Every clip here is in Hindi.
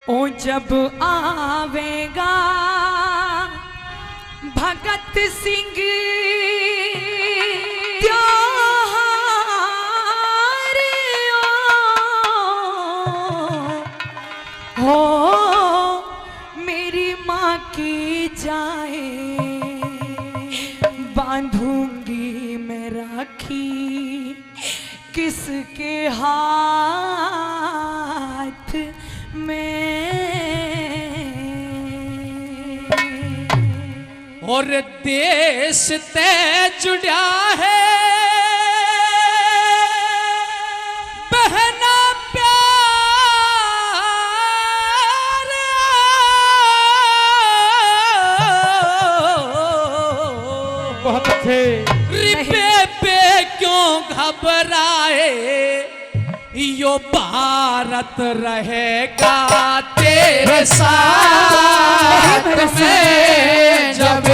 ओ जब आवेगा भगत सिंह त्योहार हो मेरी माँ की जाए बांधूंगी मैं राखी किसके हाथ में। और देश ते जुड़ा है बहना प्यार बहुत अच्छे। रिपे पे क्यों घबराए यो भारत रहेगा तेरे साथ में जब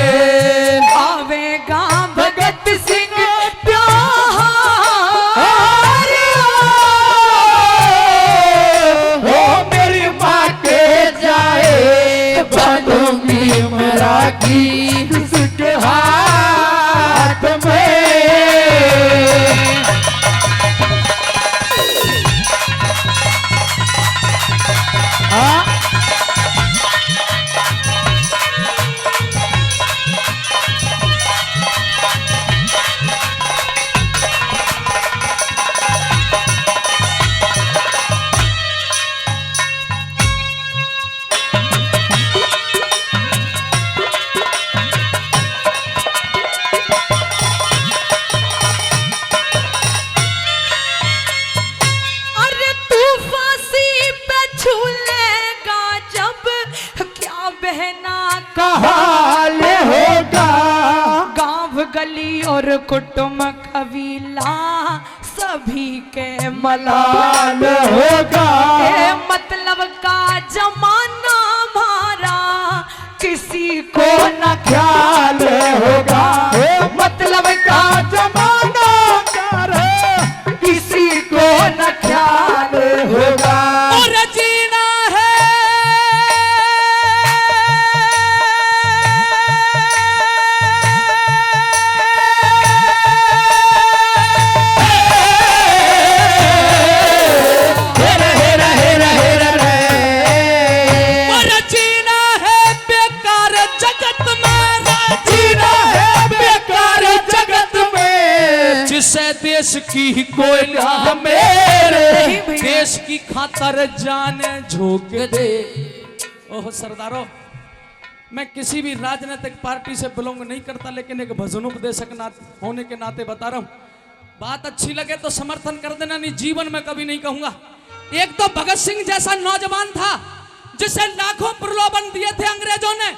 आवेगा भगत सिंह त्योहार हो मेरी माँ के जाए बांधूंगी मैं राखी उसके हाथ में। हाल होगा गांव गली और कुटुंब कबीला सभी के मलाल होगा। मतलब का जमाना हमारा किसी को न ख्याल होगा। मतलब का जमाना किसी को न ख्याल होगा। और जीना है देश की कोई ना मेरे देश की खातर जान झोंक दे। ओह सरदारों, मैं किसी भी राजनीतिक पार्टी से बिलोंग नहीं करता, लेकिन एक भजनोपदेशक होने के नाते बता रहा हूं। बात अच्छी लगे तो समर्थन कर देना, नहीं जीवन में कभी नहीं कहूंगा। एक तो भगत सिंह जैसा नौजवान था जिसे लाखों प्रलोभन दिए थे अंग्रेजों ने,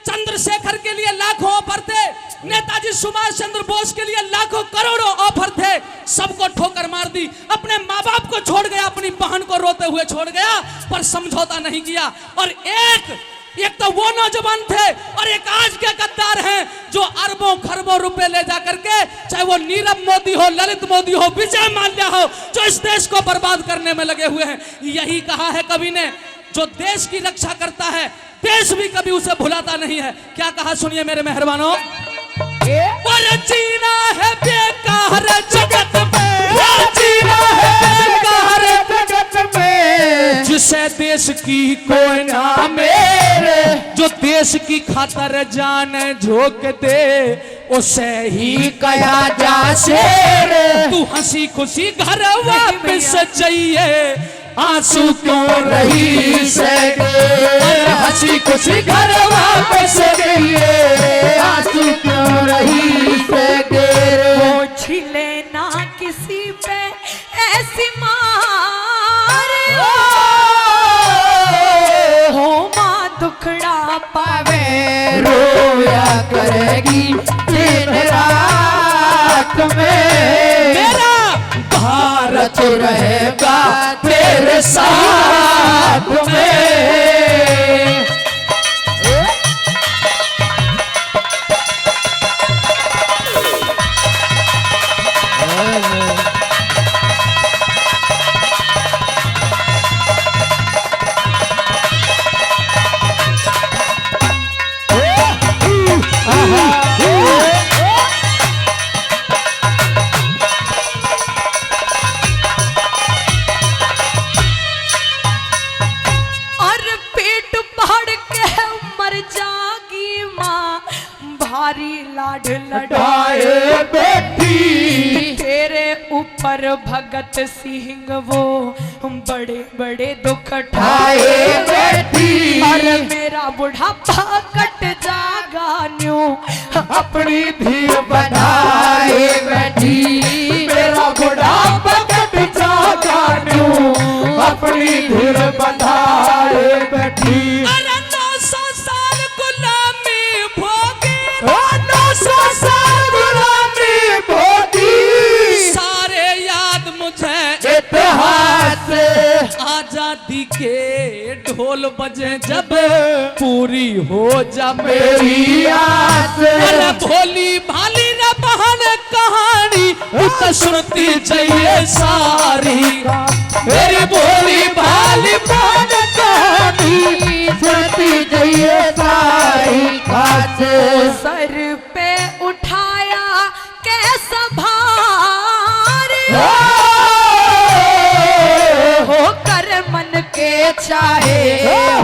चंद्रशेखर के लिए लाखों ऑफर थे, नेताजी सुभाष चंद्र बोस के लिए लाखों करोड़ों ऑफर थे, सबको ठोकर मार दी। अपने माँ बाप को छोड़ गया, अपनी बहन को रोते हुए छोड़ गया, पर समझौता नहीं किया। और एक तो वो नौजवान थे, और एक आज के गद्दार हैं जो अरबों खरबों रुपए ले जा करके, चाहे वो नीरव मोदी हो, ललित मोदी हो, विजय माल्या हो, जो इस देश को बर्बाद करने में लगे हुए हैं। यही कहा है कवि ने, जो देश की रक्षा करता है देश भी कभी उसे भुलाता नहीं है। क्या कहा सुनिए मेरे मेहरबानों। और जीना है बेकार जगत में, जीना है बेकार जगत में, जिसे देश की कोई ना मेरे, जो देश की खातर जान झोंक दे उसे ही कहा जा शेर। तू हंसी खुशी घर वापस जाइए, आंसू क्यों रही हंसी खुशी घर वापस गइए, आंसू क्यों रही वो छिले ना किसी पे ऐसी मार हो माँ दुखड़ा पावे रोया करेगी दिन रात में। मेरा भारत रहेगा तेरे साथ में। भारी लाड लड़ाए लड़ाए बेटी तेरे ऊपर भगत सिंह वो बड़े बड़े दुख आए ठाए बेटी अरे मेरा बुढ़ापा कट जागा न्यू अपनी धीर बनाए बेटी मेरा बुढ़ापा कट जागा न्यू अपनी धीर बनाए बेटी 900 साल गुलामी भोगी 900 साल गुलामी भोगी सारे याद मुझे इतिहास आजादी के ढोल बजे जब पूरी हो जा मेरी आस अरे भोली भाली न बहन कहानी तू तो सुनती चाहिए सारी मेरी भोली भाली बहन कहानी सुनती जाइए सारी खास सर पे उठाया कैसा भार हो कर मन के चाहे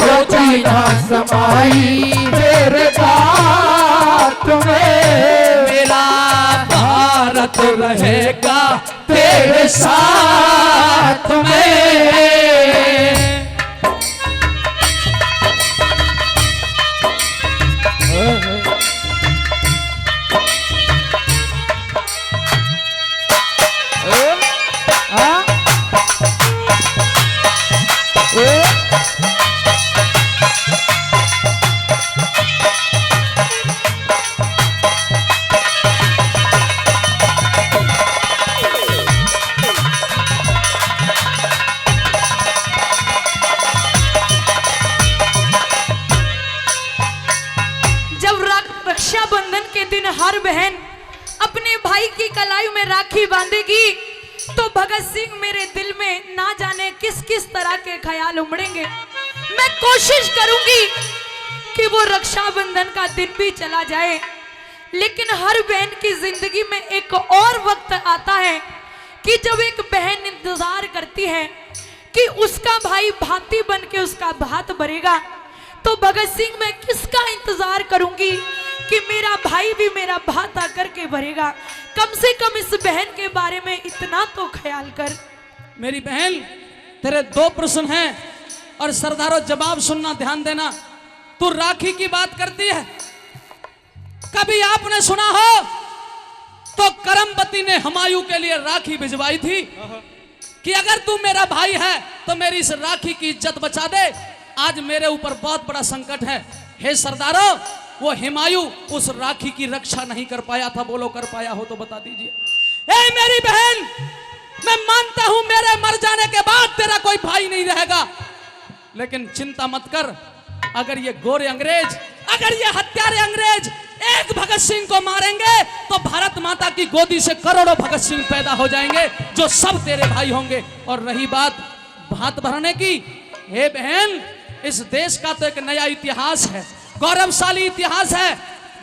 होती ना समाई मेरे बात में मेरा भारत रहेगा तेरे साथ में जब रक्षाबंधन के दिन हर बहन अपने भाई की कलाई में राखी बांधेगी तो भगत सिंह मेरे दिल में ना जाने किस किस तरह के ख्याल उमड़ेंगे। मैं कोशिश करूंगी कि वो रक्षाबंधन का दिन भी चला जाए, लेकिन हर बहन की जिंदगी में एक और वक्त आता है कि जब एक बहन इंतजार करती है कि उसका भाई भाती बन के उसका भात भरेगा। तो भगत सिंह मैं किसका इंतजार करूंगी कि मेरा भाई भी मेरा भात आकर के भरेगा। कम से कम इस बहन के बारे में इतना तो ख्याल कर। मेरी बहन तेरे 2 प्रश्न हैं और सरदारों जवाब सुनना, ध्यान देना। तू राखी की बात करती है, कभी आपने सुना हो तो करमवती ने हुमायूं के लिए राखी भिजवाई थी कि अगर तू मेरा भाई है तो मेरी इस राखी की इज्जत बचा दे। आज मेरे ऊपर बहुत बड़ा संकट है। हे सरदारों, वो हुमायूं उस राखी की रक्षा नहीं कर पाया था, बोलो कर पाया हो तो बता दीजिए। ए मेरी बहन, मैं मानता हूं मेरे मर जाने के बाद तेरा कोई भाई नहीं रहेगा, लेकिन चिंता मत कर। अगर ये गोरे अंग्रेज, अगर ये हत्यारे अंग्रेज एक भगत सिंह को मारेंगे तो भारत माता की गोदी से करोड़ों भगत सिंह पैदा हो जाएंगे जो सब तेरे भाई होंगे। और रही बात भात भरने की, हे बहन, इस देश का तो एक नया इतिहास है, गौरवशाली इतिहास है।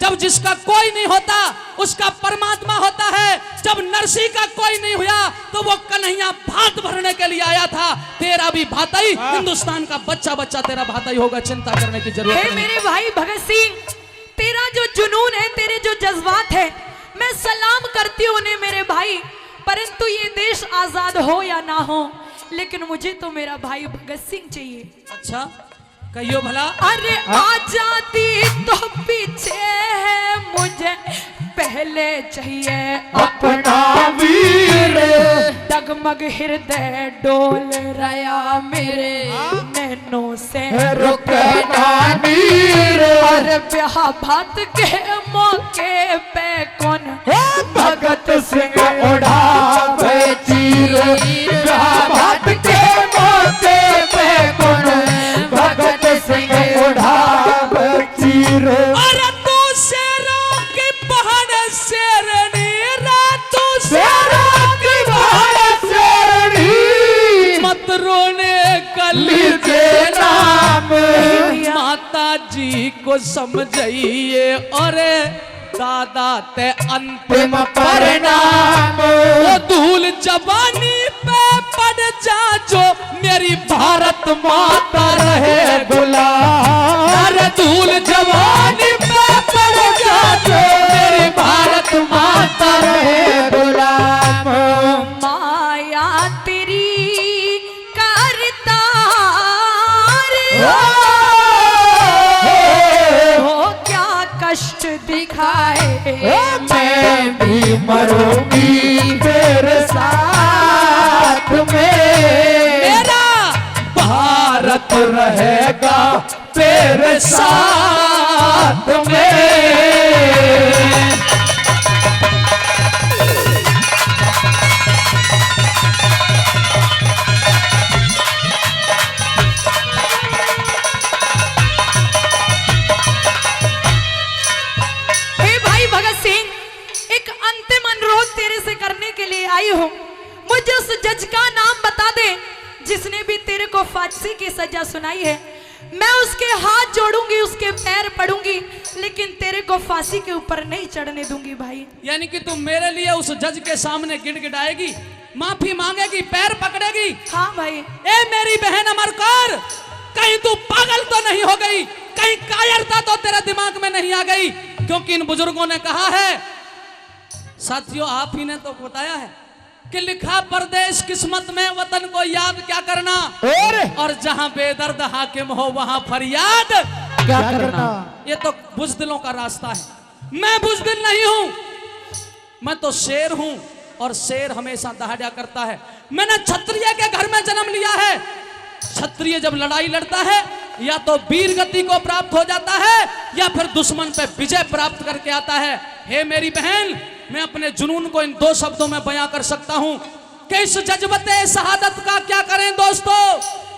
जब जिसका कोई नहीं होता उसका परमात्मा होता है। जब नरसिंह का कोई नहीं हुआ तो वो कन्हैया भात भरने के लिए आया था। तेरा भी भाताई, हिंदुस्तान का बच्चा बच्चा तेरा भाताई होगा, चिंता करने की जरूरत हे नहीं। मेरे भाई भगत सिंह, तेरा जो जुनून है, तेरे जो जज्बात है, मैं सलाम करती हूँ उन्हें मेरे भाई। परंतु ये देश आजाद हो या ना हो, लेकिन मुझे तो मेरा भाई भगत सिंह चाहिए। अच्छा कहियो भला। अरे आजादी तो पीछे है, मुझे पहले चाहिए अपना वीर डगमग हृदय डोल रहा मेरे नैनों से रुकना नीर और ब्याह भात के मौके पे कौन भगत सिंह उड़ावे तीर भात के मौके पे कौन भगत सिंह उड़ावे तीर। अरे तू शेरों की बहन शेरनी, रातू शेरों की बहन शेरनी, मत रोने कली कली के नाम माता जी को समझिए और दादा ते अंतिम परिणाम वो धूल जवानी पे पड़ जा जो मेरी भारत माता रहे गुलाम अरे धूल जवानी पे पड़ जा जो हो क्या कष्ट दिखाए, मैं भी मरूंगी तेरे साथ में, मेरा भारत रहेगा तेरे साथ में। हे भाई भगत सिंह, एक अंतिम अनुरोध तेरे से करने के लिए आई हूँ। मुझे उस जज का नाम बता दे जिसने भी तेरे को फांसी की सजा सुनाई है। मैं उसके हाथ जोड़ूंगी, उसके पैर पड़ूंगी, लेकिन तेरे को फांसी के ऊपर नहीं चढ़ने दूंगी भाई। यानी कि तुम मेरे लिए उस जज के सामने गिड़गिड़ाएगी, माफी मांगेगी, पैर पकड़ेगी। हाँ भाई। ए मेरी बहन अमरकौर, कहीं तू पागल तो नहीं हो गई, कहीं कायरता तो तेरे दिमाग में नहीं आ गई? क्योंकि इन बुजुर्गों ने कहा है, साथियों आप ही ने तो बताया है कि लिखा परदेश किस्मत में, वतन को याद क्या करना, और जहां बेदर्द हाकिम हो वहां फरियाद क्या करना। ये तो बुजदिलों का रास्ता है। मैं बुजदिल नहीं हूं, मैं तो शेर हूं, और शेर हमेशा दहाड़ा करता है। मैंने क्षत्रिय के घर में जन्म लिया है। क्षत्रिय जब लड़ाई लड़ता है या तो वीर गति को प्राप्त हो जाता है या फिर दुश्मन पे विजय प्राप्त करके आता है। हे मेरी बहन, मैं अपने जुनून को इन दो शब्दों में बयां कर सकता हूं कि इस जज्बते शहादत का क्या करें दोस्तों,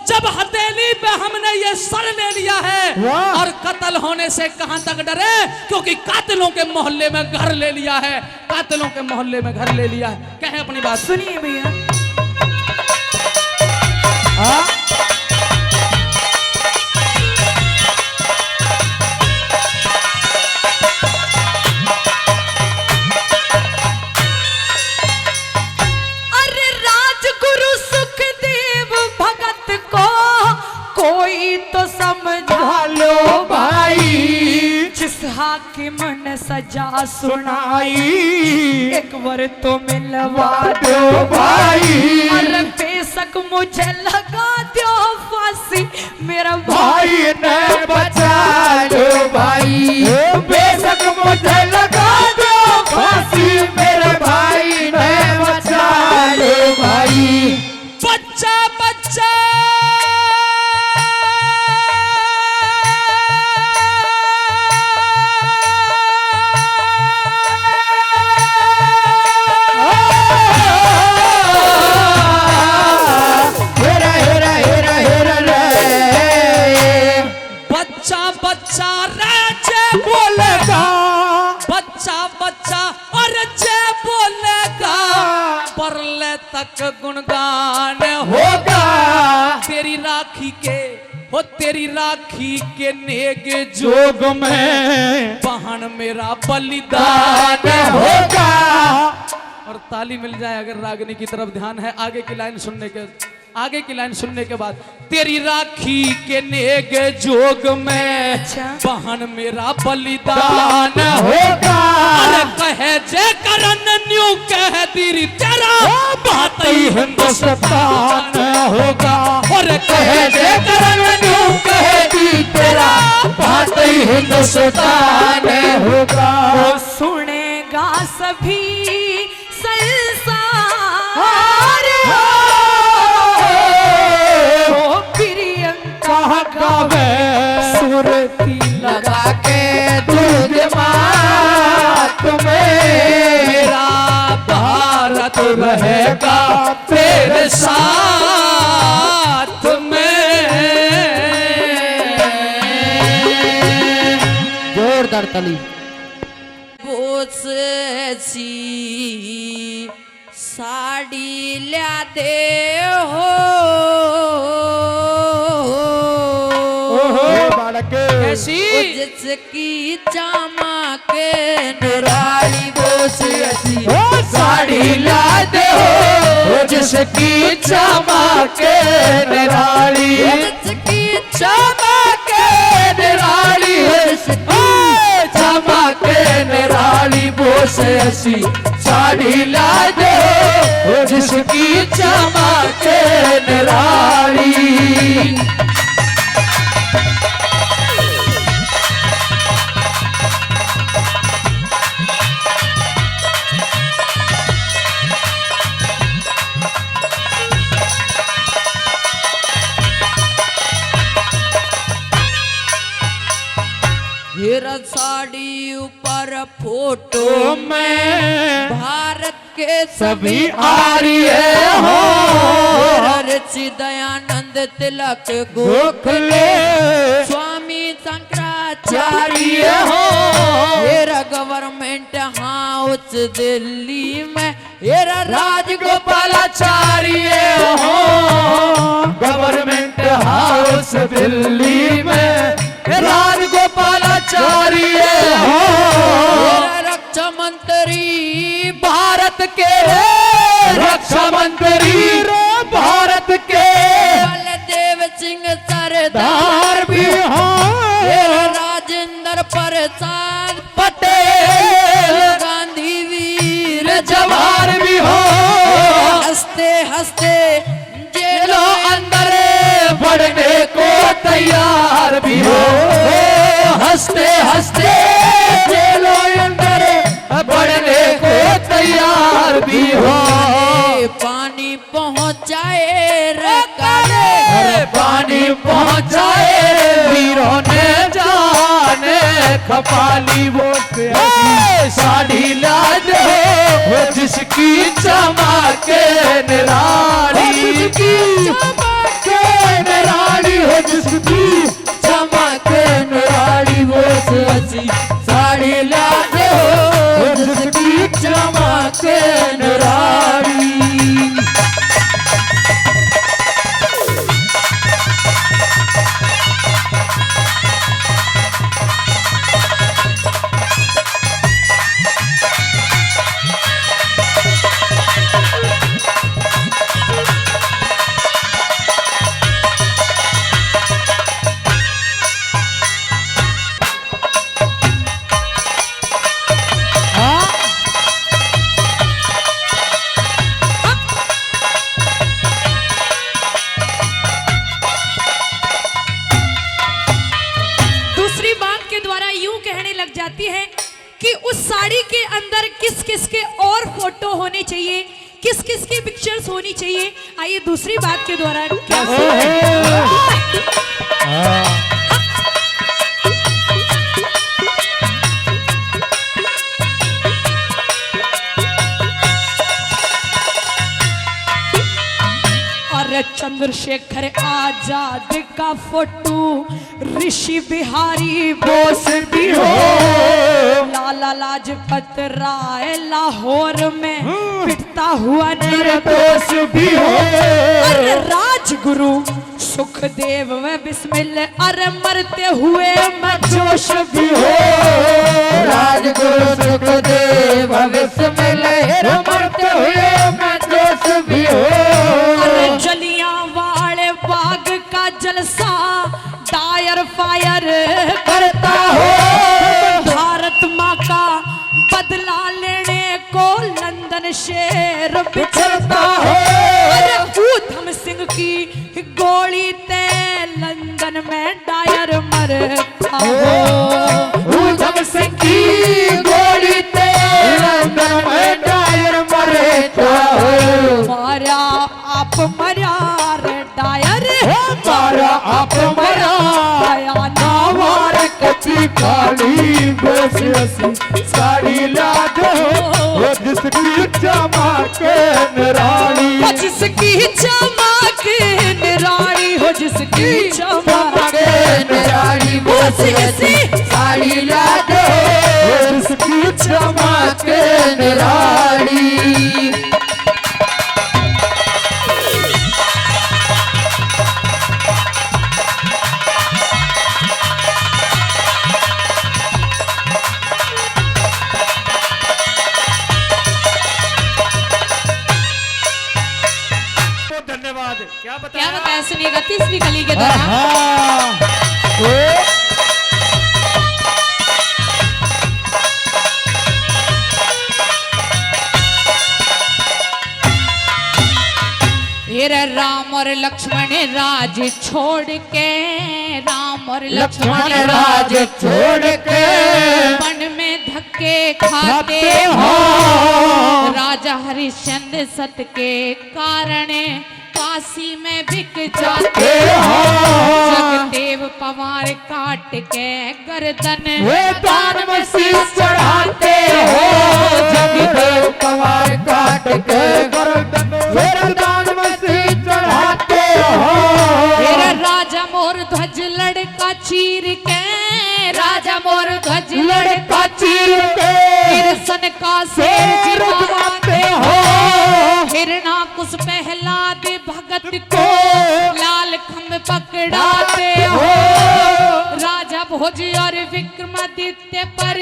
जब हथेली पे हमने ये सर ले लिया है, और कत्ल होने से कहां तक डरे, क्योंकि कातिलों के मोहल्ले में घर ले लिया है, कातिलों के मोहल्ले में घर ले लिया है। कहें अपनी बात। सुनिए भैया, अरे राजगुरु सुखदेव भगत को कोई तो समझा लो भाई, जिस हाकिम ने सजा सुनाई एक बार तो मिलवा दो भाई। अरे बेशक मुझे लगा दो फांसी, मेरा भाई ने बचा लो भाई, बेशक मुझे लगा दो फांसी, मेरे भाई ने बचा लो भाई। बच्चा बच्चा बच्चा राजे बोलेगा, बच्चा बच्चा और जय बोलेगा, परले तक गुणगान होगा तेरी राखी के, हो तेरी राखी के नेग जोग में बहन मेरा बलिदान होगा। और ताली मिल जाए अगर रागनी की तरफ ध्यान है। आगे की लाइन सुनने के बाद, तेरी राखी के नेग जोग में बहन मेरा बलिदान होगा। अरे कहे जे करन न्यू कह दीरी तेरा बात ही हिंदुस्तान होगा। और कहे जे करन न्यू कह दी तेरा बात ही हिंदुस्तान होगा। वो सुनेगा सभी संसार, सुरती लगा के दूध मात में, मेरा भारत रहेगा तेरे साथ में। जोरदार ताली। बोस सी साड़ी ल्या दे हो कैसी जिसकी चमक निराली बोस ऐसी साड़ी ला दे हो जिसकी चमक निराली, जिसकी चमक निराली, चमक निराली बोस ऐसी साड़ी ला दे हो जिसकी चमक निराली। हेरा साड़ी ऊपर फोटो में भारत के सभी आर्य हो ऋषि दयानंद तिलक गोखले स्वामी शंकराचार्य आर्य हो हेरा गवर्नमेंट हाउस दिल्ली में हेरा राजगोपालाचार्य हो गवर्नमेंट हाउस दिल्ली में राजगोपालाचार्य हो हेरा रक्षा मंत्री भारत के रक्षा मंत्री भारत के बलदेव सिंह सरदार दार भी हो हेरा राजेंद्र प्रसाद पटेल गांधी वीर जवाहर भी हो हंसते हंसते जेलो अंदर बढ़ने को तैयार भी हो हंसते हंसते जेलो अंदर बढ़ने को तैयार भी हो पानी पहुंचाए रकाले अरे पानी पहुंचाए वीरों ने जाने खपाली वो साड़ी लाज हो जिसकी चमके निराली चमके निराली हो जिसकी चमके निराली वो सची साड़ी लाज हो जिसकी चमके निराली जाती है कि उस साड़ी के अंदर किस किस के और फोटो होने चाहिए, किस किस की पिक्चर्स होनी चाहिए। आइए दूसरी बात के दौरान क्या चंद्रशेखर आजाद का फोटो, ऋषि बिहारी बोस भी हो, लाला लाजपत राय लाहौर में पिटता हुआ निर्दोष भी हो, अरे राजगुरु सुखदेव व बिस्मिल्लाह अरे मरते हुए मजोश भी हो, राजगुरु सुखदेव बिस्मिल्लाह मरते हुए मजोश भी हो, अरे जलियांवाले बाग का जलसा टायर फायर करता हो, भारत माँ का बदला लेने को लंदन शेर बिछड़ता हो, अरे ऊधम सिंह की गोली ते लंदन में डायर मरता हो, ऊधम सिंह की गोली ते लंदन में डायर मरता हो, मारा आप मरा रे डायर, मारा आप मरा नावार कच्ची काली बेस असी साड़ी लाद हो, जिसकी चमक निराली, जिसकी चमक निराली हो, जिसकी चमक निराली बेस असी साड़ी लाद हो, जिसकी चमक निराली। क्या बताया सुनिएगा तीसरी कली के दौरान। राम और लक्ष्मण राज छोड़ के, राम और लक्ष्मण राज छोड़ के वन में धक्का के खाते हो। राजा हरिश्चंद्र सत के कारण काशी में बिक जाते हो। जगदेव पवार काट के गर्दन दान में शीश चढ़ाते हो। जगदेव पवार काट के गर्दन दान में शीश चढ़ाते हो। मेरा राजा मोर ध्वज लड़का चीर के, राजा मोर ध्वज लड़का चीर के कृष्ण का शेर जिताते हो। हिरणा कुछ प्रहलाद भगत को लाल खंभ पकड़ाते हो। राजा भोज और विक्रमादित्य पर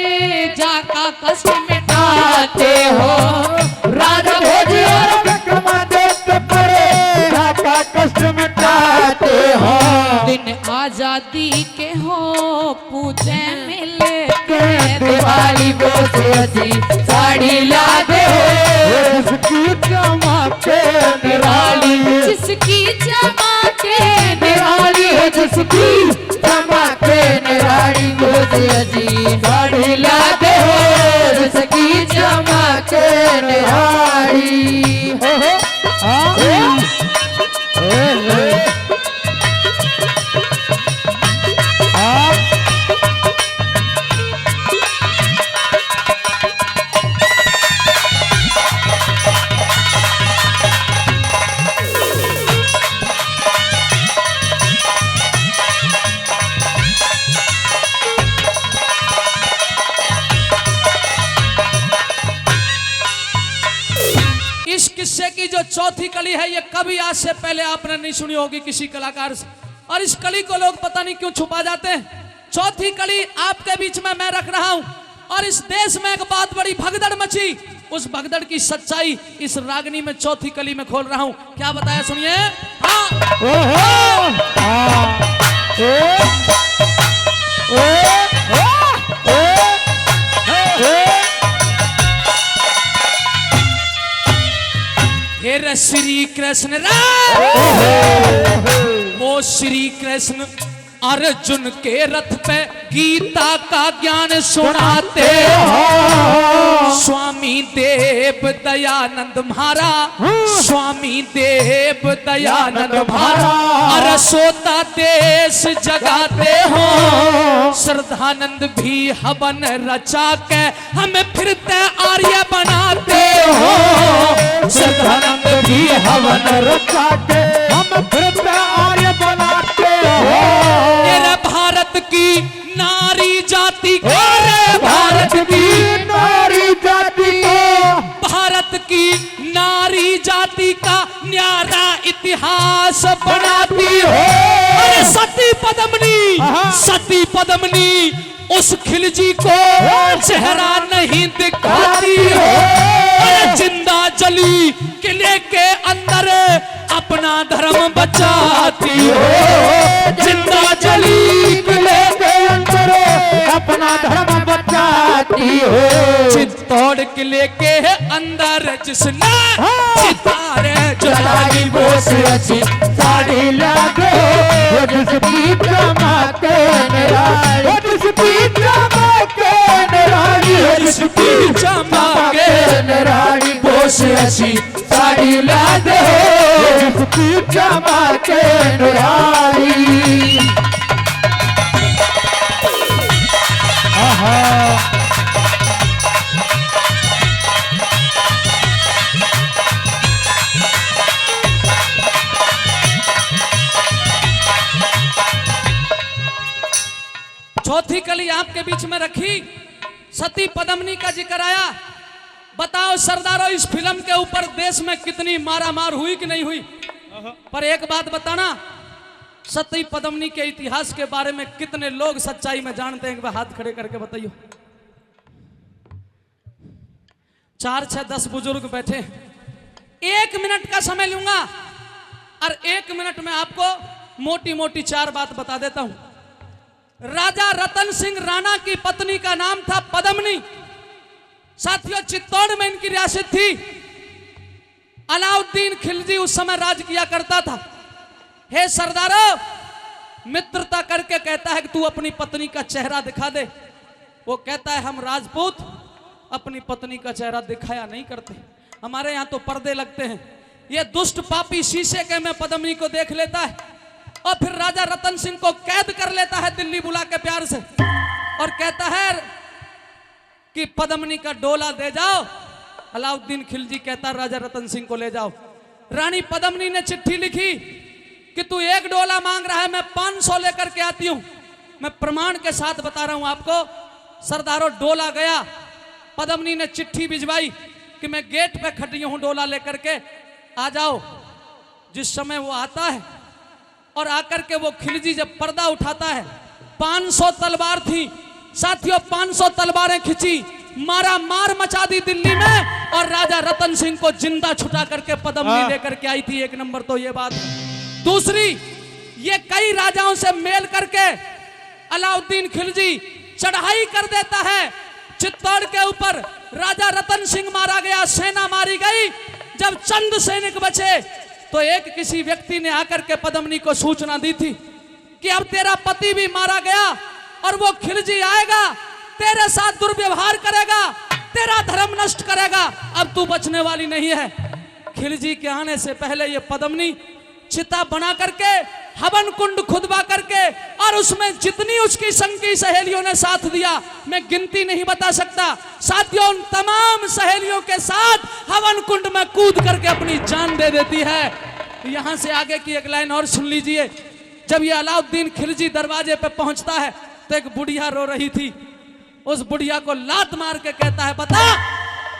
जाका कष्ट मिटाते हो। राजा भोज और विक्रमादित्य पर जाका कष्ट मिटाते हो। दिन आजादी के हो पूजे मिल के दिवाली बोसी साड़ी ला दे हो। जिसकी चमके निराली, जिसकी चमके निराली है जिसकी चमके निराली बोसी साड़ी ला दे हो। जिसकी चमके निराली इस किस्से की जो चौथी कली है ये कभी आज से पहले आपने नहीं सुनी होगी किसी कलाकार से, और इस कली को लोग पता नहीं क्यों छुपा जाते हैं। चौथी कली आपके बीच में मैं रख रहा हूं, और इस देश में एक बहुत बड़ी भगदड़ मची। उस भगदड़ की सच्चाई इस रागनी में चौथी कली में खोल रहा हूं। क्या बताया सुनिए। हे श्री कृष्ण वो श्री कृष्ण अर्जुन के रथ पे गीता का ज्ञान सुनाते हो। स्वामी देव दयानंद महारा, स्वामी देव दयानंद महारा अरे सोता देश जगाते हो। श्रद्धानंद भी हवन रचा के हमें फिरते आर्य बनाते हो। श्रद्धानंद भी हवन रचा के हम फिरते आर्य बनाते हो। तेरे भारत की नारी जाति को, भारत की नारी जाति को, भारत की नारी जाति का न्यारा इतिहास बनाती हो। अरे सती पद्मनी, सती पद्मनी उस खिलजी को चेहरा नहीं दिखाती हो। अरे जिंदा जली किले के अंदर अपना धर्म बचाती हो। जिंदा जली किले के अंदर अपना धर्म बचाती हो। चित्तौड़ किले के अंदर जिसने सितारे जलाई वो अच्छी साड़ी लागे वो जिसकी चमके निराली, वो जिसकी चमके निराली, वो जिसकी चमके निराली वो अच्छी साड़ी लागे वो जिसकी चमके निराली। चौथी कली आपके बीच में रखी, सती पद्मनी का जिक्र आया। बताओ सरदारों, इस फिल्म के ऊपर देश में कितनी मारामार हुई कि नहीं हुई? पर एक बात बताना, सती पद्मनी के इतिहास के बारे में कितने लोग सच्चाई में जानते हैं? हाथ खड़े करके बताइए। 4, 6, 10 बुजुर्ग बैठे। 1 मिनट का समय लूंगा और 1 मिनट में आपको मोटी मोटी 4 बात बता देता हूं। राजा रतन सिंह राणा की पत्नी का नाम था पद्मनी। साथियों, चित्तौड़ में इनकी रियासत थी। अलाउद्दीन खिलजी उस समय राज किया करता था। हे सरदारों, मित्रता करके कहता है कि तू अपनी पत्नी का चेहरा दिखा दे। वो कहता है हम राजपूत अपनी पत्नी का चेहरा दिखाया नहीं करते। हमारे यहाँ तो पर्दे लगते हैं। ये दुष्ट पापी शीशे के में पद्मिनी को देख लेता है और फिर राजा रतन सिंह को कैद कर लेता है दिल्ली बुला के प्यार से, और कहता है कि पद्मिनी का डोला दे जाओ। अलाउद्दीन खिलजी कहता है राजा रतन सिंह को ले जाओ। रानी पद्मिनी ने चिट्ठी लिखी कि तू 1 डोला मांग रहा है, मैं 500 लेकर के आती हूं। मैं प्रमाण के साथ बता रहा हूं आपको। सरदारों, डोला गया। पद्मिनी ने चिट्ठी भिजवाई कि मैं गेट पे खड़ी हूं डोला लेकर के, आ जाओ। जिस समय वो आता है और आकर के वो खिलजी जब पर्दा उठाता है, 500 तलवार थी साथियों, 500 तलवारें खिंची, मारा मार मचा दी दिल्ली में, और राजा रतन सिंह को जिंदा छुटा करके पद्मिनी लेकर के आई थी। 1 नंबर तो ये बात। दूसरी, ये कई राजाओं से मेल करके अलाउद्दीन खिलजी चढ़ाई कर देता है चित्तौड़ के ऊपर। राजा रतन सिंह मारा गया, सेना मारी गई। जब चंद सैनिक बचे तो एक किसी व्यक्ति ने आकर के पद्मिनी को सूचना दी थी कि अब तेरा पति भी मारा गया और वो खिलजी आएगा, तेरे साथ दुर्व्यवहार करेगा, तेरा धर्म नष्ट करेगा, अब तू बचने वाली नहीं है। खिलजी के आने से पहले ये पद्मिनी चिता बना करके हवन कुंड खुदवा करके, और उसमें जितनी उसकी संग की सहेलियों ने साथ दिया, मैं गिनती नहीं बता सकता साथियों, उन तमाम सहेलियों के साथ हवन कुंड में कूद करके अपनी जान दे देती है। यहां से आगे की एक लाइन और सुन लीजिए। जब ये अलाउद्दीन खिलजी दरवाजे पे पहुंचता है तो एक बुढ़िया रो रही थी। उस बुढ़िया को लात मार के कहता है, बता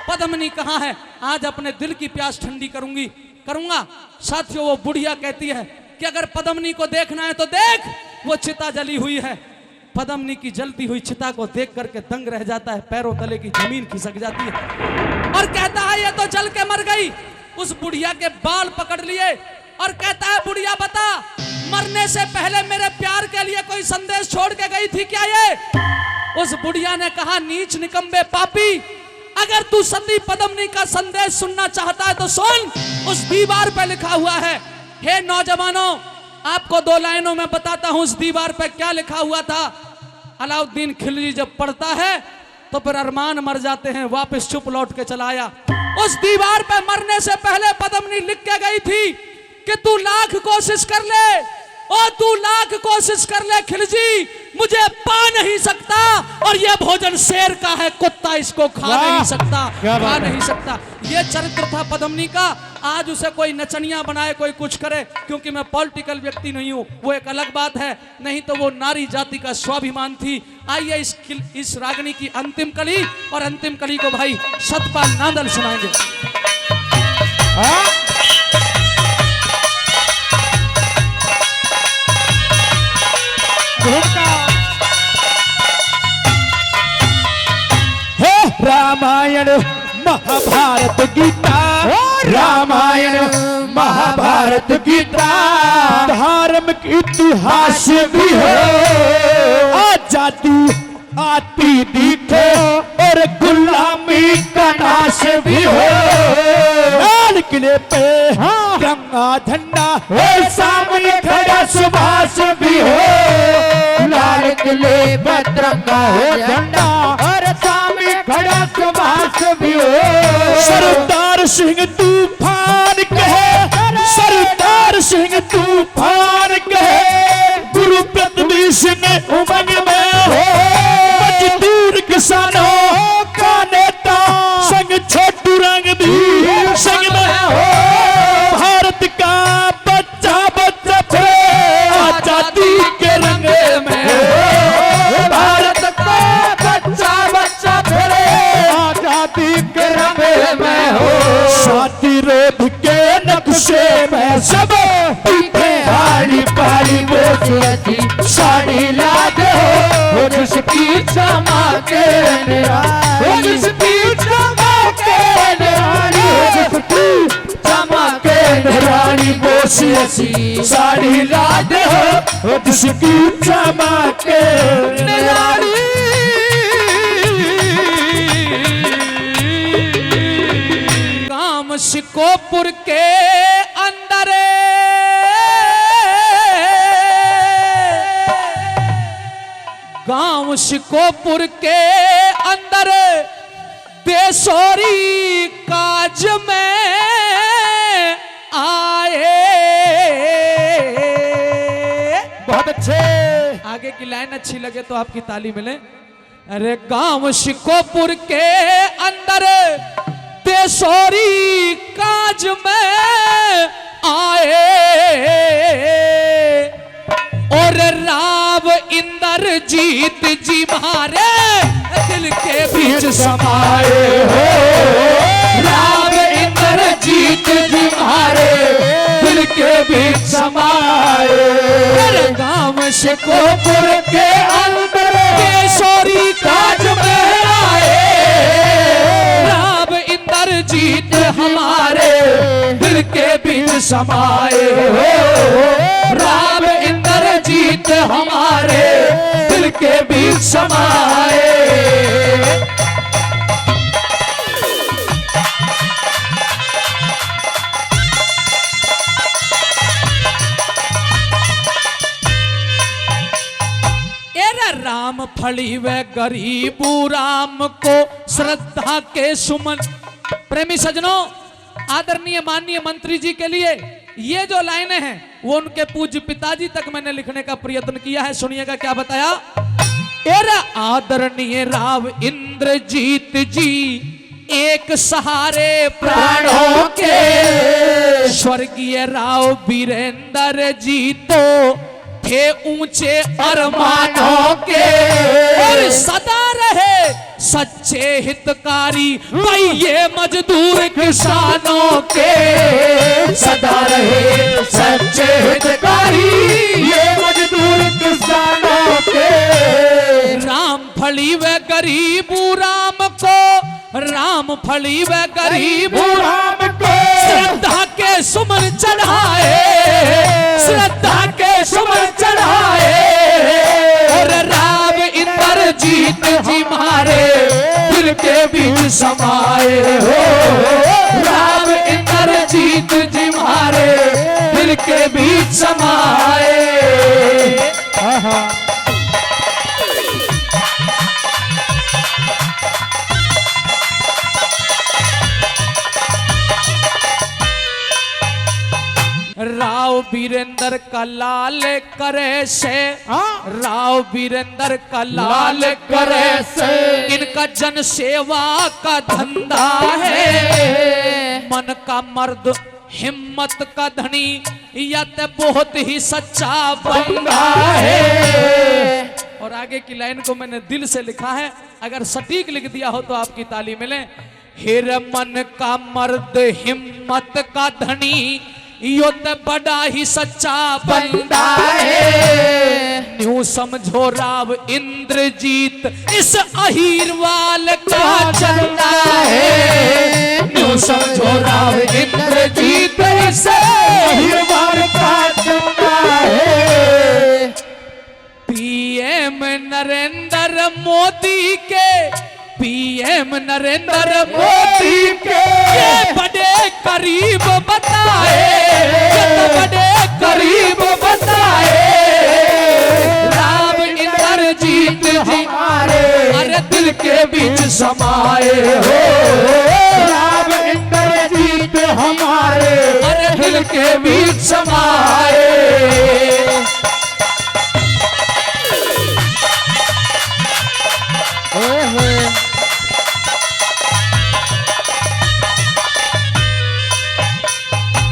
पद्मिनी कहाँ है, आज अपने दिल की प्यास ठंडी करूंगा। साथियों, वो बुढ़िया कहती है कि अगर पद्मिनी को देखना है तो देख, वो चिता जली हुई है। पद्मिनी की जलती हुई चिता को देख करके दंग रह जाता है, पैरों तले की जमीन खिसक जाती है और कहता है ये तो जल के मर गई। उस बुढ़िया के बाल पकड़ लिए और कहता है, बुढ़िया बता, मरने से पहले मेरे प्यार के लिए कोई संदेश छोड़ के गई थी क्या ये? उस बुढ़िया ने कहा, नीच निकम्बे पापी, अगर तू सती पद्मिनी का संदेश सुनना चाहता है तो सुन, उस दीवार पे लिखा हुआ है। हे नौजवानों, आपको 2 लाइनों में बताता हूं उस दीवार पे क्या लिखा हुआ था। अलाउद्दीन खिलजी जब पढ़ता है तो फिर अरमान मर जाते हैं, वापस चुप लौट के चला आया। उस दीवार पे मरने से पहले पद्मिनी लिख के गई थी कि तू लाख कोशिश कर ले, और तू लाख कोशिश कर ले खिलजी, मुझे पा नहीं सकता, और यह भोजन शेर का है, कुत्ता इसको खा नहीं सकता। यह चरित्र था पद्मिनी का। आज उसे कोई नचनिया बनाए, कोई कुछ करे, क्योंकि मैं पॉलिटिकल व्यक्ति नहीं हूं, वो एक अलग बात है, नहीं तो वो नारी जाति का स्वाभिमान थी। आइए इस रागनी की अंतिम कली, और अंतिम कली को भाई सतपाल नांदल सुनाएंगे। रामायण महाभारत गीता, रामायण महाभारत गीता, धार्मिक इतिहास भी है, आजादी आती दिखे और गुलामी का नाश भी हो। लाल किले पे तिरंगा झंडा, सामने खड़ा सुभाष भी हो। लाल किले पे तिरंगा हो झंडा, और सामने खड़ा सुभाष भी हो। सरदार सिंह तूफान कहे, सरदार सिंह तूफान कहे, गुरु पृथ्वी सिंह उमंग में हो। मजदूर किसानों का नेता, संग छोटू रंग भी संग में हो। भारत का बच्चा बच्चा फिरे आजादी के रंग में हो। भारत का बच्चा बच्चा फिरे आजादी के रंग में हो। शादी रोध के नक्शे में सब पीछे हारी पारी बोझी साड़ी लाद हो, जिसकी चमके निराली, हो जिसकी चमके निराली, हो जिसकी चमके निराली बोसी ऐसी साड़ी लाद हो, जिसकी चमके निराली। गांव शिकोपुर के अंदर गांव शिकोपुर के अंदर देशोरी काज में आए। बहुत अच्छे। आगे की लाइन अच्छी लगे तो आपकी ताली मिले। अरे गांव शिकोपुर के अंदर देशोरी काज में आए और राव इंद्रजीत जी मारे दिल के बीच समाए हो। राव इंद्रजीत जी मारे दिल के बीच समाए। गांव शिकोपुर के अंदर देशोरी काज में आए। राव इंद्रजीत हमारे दिल के बीच समाए हो। राव इंद्रजीत हमारे दिल के बीच समाए। राम फली व गरीबू राम को श्रद्धा के सुमन। प्रेमी सजनों, आदरणीय माननीय मंत्री जी के लिए ये जो लाइनें हैं वो उनके पूज्य पिताजी तक मैंने लिखने का प्रयत्न किया है। सुनिएगा क्या बताया। एरा आदरणीय राव इंद्रजीत जी एक सहारे प्राणों के। स्वर्गीय राव वीरेंद्र जी तो थे ऊंचे अरमानों के और सदा रहे सच्चे हितकारी भैये मजदूर किसानों के। सदा रहे सच्चे हितकारी ये मजदूर किसानों के। राम फली व गरीबू राम को, राम फली व गरीबू राम को श्रद्धा के सुमन चढ़ाए। श्रद्धा के सुमन चढ़ाए और राव इंद्रजीत जी मारे दिल के बीच समाए हो। राव इंद्रजीत जी मारे दिल के बीच समाए। राव वीरेंद्र का लाल करे से, राव वीरेंद्र का लाल करे से इनका जन सेवा का धंधा है। मन का मर्द हिम्मत का धनी यत बहुत ही सच्चा बंदा है। और आगे की लाइन को मैंने दिल से लिखा है, अगर सटीक लिख दिया हो तो आपकी ताली मिले। हिर मन का मर्द हिम्मत का धनी यो तो बड़ा ही सच्चा बंदा है। न्यू समझो राव इंद्रजीत इस अहीरवाल का चंदा है। न्यू समझो राव इंद्रजीत इस अहीरवाल का चंदा है। पीएम नरेंद्र मोदी के, पीएम नरेंद्र मोदी के ये बड़े करीब बताए। बड़े करीब बताए। राव इंद्रजीत हमारे अरे दिल के बीच समाए हो। राव इंद्रजीत हमारे अरे दिल के बीच समाए।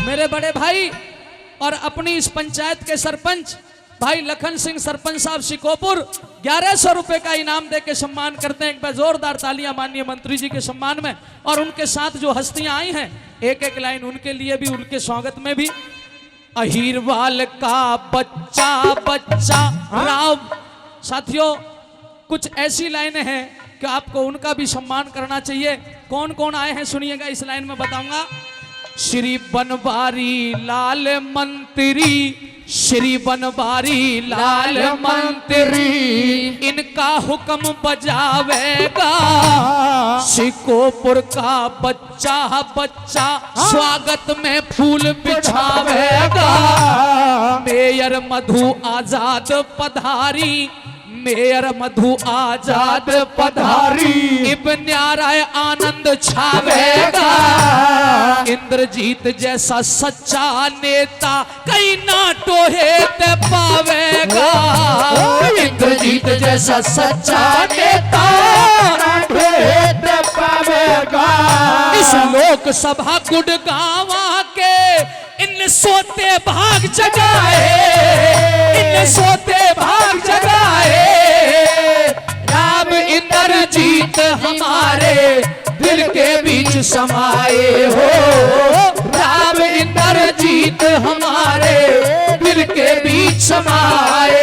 मेरे बड़े भाई और अपनी इस पंचायत के सरपंच भाई लखन सिंह सरपंच साहब शिकोपुर 1100 रुपए का इनाम दे के सम्मान करते हैं। एक बार जोरदार तालियां माननीय मंत्री जी के सम्मान में। और उनके साथ जो हस्तियां आई हैं एक एक लाइन उनके लिए भी, उनके स्वागत में भी। अहीरवाल का बच्चा बच्चा राव। साथियों कुछ ऐसी लाइनें हैं कि आपको उनका भी सम्मान करना चाहिए। कौन कौन आए हैं सुनिएगा, इस लाइन में बताऊंगा। श्री बनवारी लाल मंत्री, श्री बनवारी लाल मंत्री इनका हुक्म बजावेगा। शिकोपुर का बच्चा बच्चा स्वागत में फूल बिछावेगा। मेयर मधु आजाद पधारी मेयर मधु आजाद पधारी, इब्न राय आनंद छावेगा, इंद्रजीत जैसा सच्चा नेता कहीं ना टोहेत पावेगा, इंद्रजीत जैसा सच्चा नेता टोहेत पावेगा। इस लोकसभा गुड़गावा के इन सोते भाग जगाए, इन सोते भाग जगाए, राम इंद्रजीत हमारे दिल के बीच समाए हो, राम इंद्रजीत हमारे दिल के बीच समाए।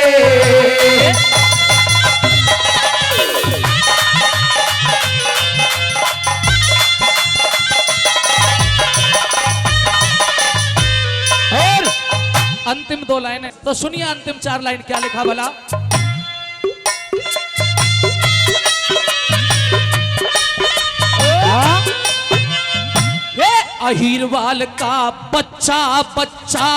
अंतिम 2 लाइन है तो सुनिए, अंतिम 4 लाइन क्या लिखा भला। अहीरवाल का बच्चा बच्चा,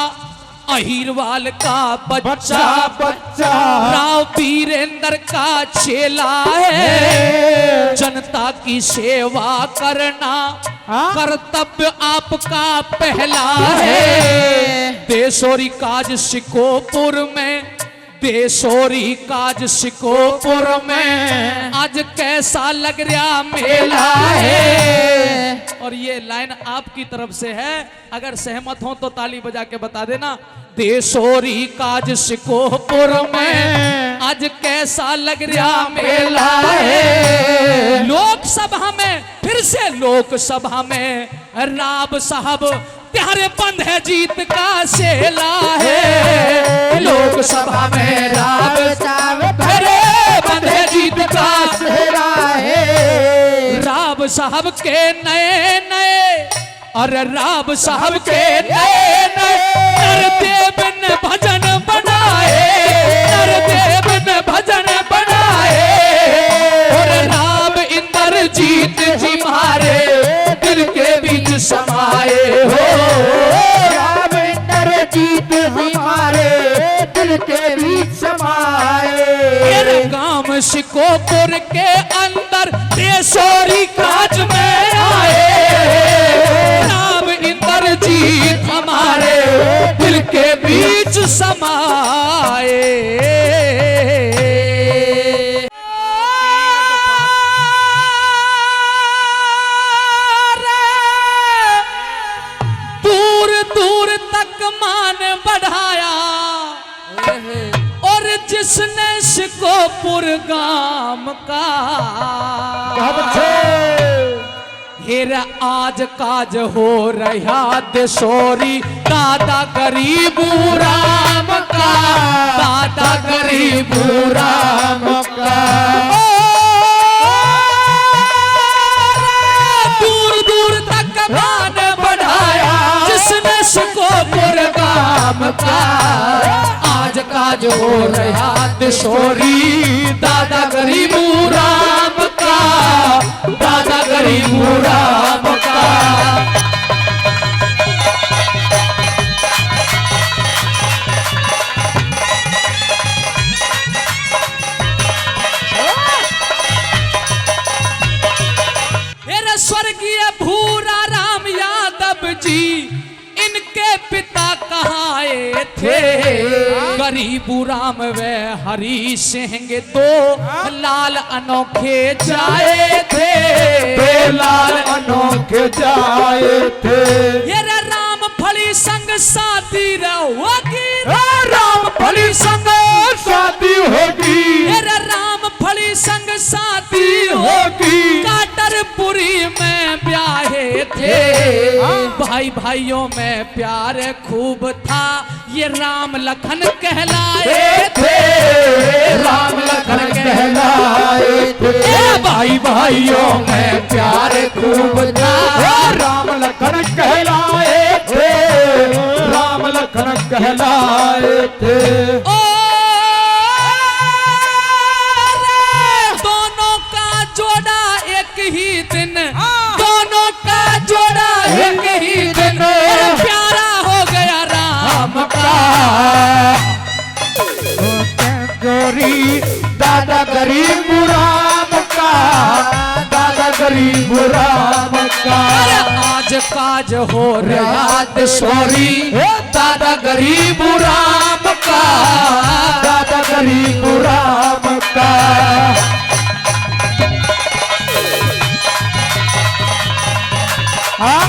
अहीरवाल का बच्चा बच्चा राव वीरेंद्र का चेला है, जनता की सेवा करना कर्तव्य आपका पहला है, देशोरी काज सिकोपुर में, देशोरी काज सिकोपुर में आज कैसा लग रहा मेला है। और ये लाइन आपकी तरफ से है, अगर सहमत हो तो ताली बजा के बता देना। देशोरी काज सिकोपुर में आज कैसा लग रहा मेला है, लोकसभा में फिर से लोकसभा में राव साहब प्यारे बंद है जीत का सेला है, लोकसभा में राव साहब प्यारे बंद है जीत का सेला है, राव साहब के नए नए और राव साहब के नए नए नरदेव ने भजन बनाए, नरदेव ने भजन बनाए, और राव इंद्रजीत जी मारे दिल के बीच समाए हो, राम इंद्रजीत हमारे दिल के बीच समाए। मेरे गांव सिकोपुर के अंदर देशोरी काज में आए, राम इंद्रजीत हमारे दिल के बीच समाए। दूर दूर तक मान बढ़ाया, और जिसने सिकोपुर गांव का हेरा आज काज हो रहा देशोरी दादा गरीबू राम का, दादा गरीबू राम का। दूर दूर तक मान बढ़ाया जिसने सिकोपुर गांव का, आज काज हो रहा देशोरी दादा गरीबू राम का, दादा गरीबू राम का। मेरे स्वर्गीय भूरा राम यादव जी इनके पिता कहाए थे, गरीबू राम व हरी सिंह 2 लाल अनोखे जाए थे, 2 लाल अनोखे जाए थे। ये राम फली संग शादी होगी, राम फली संग शादी होगी, ये राम फली संग शादी होगी। काटरपुरी में ब्याहे थे, भाई भाइयों में प्यार खूब था, ये राम लखन कहलाए थे, राम लखन कहलाए थे। भाई भाइयों में प्यार खूब था, राम लखन कहलाए थे, राम लखन कहलाए थे। ओ दोनों का जोड़ा एक ही दिन, दोनों का जोड़ा एक ही दिन, प्यारा हो गया राम का। गोरी दादा गरीब राम का, दादा गरीब राम का। आज काज हो रहा सॉरी दादा गरीब राम का, दादा गरीब राम का। हाँ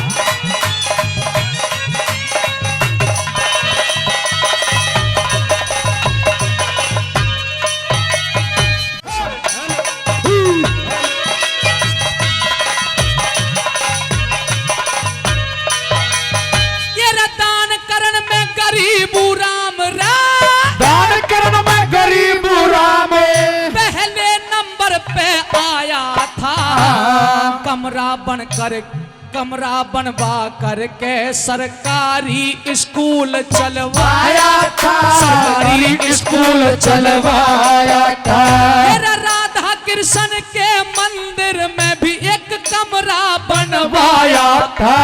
कमरा बनवा करके सरकारी स्कूल चलवाया था, सरकारी स्कूल चलवाया था। मेरा राधा कृष्ण के मंदिर में भी एक कमरा बनवाया था।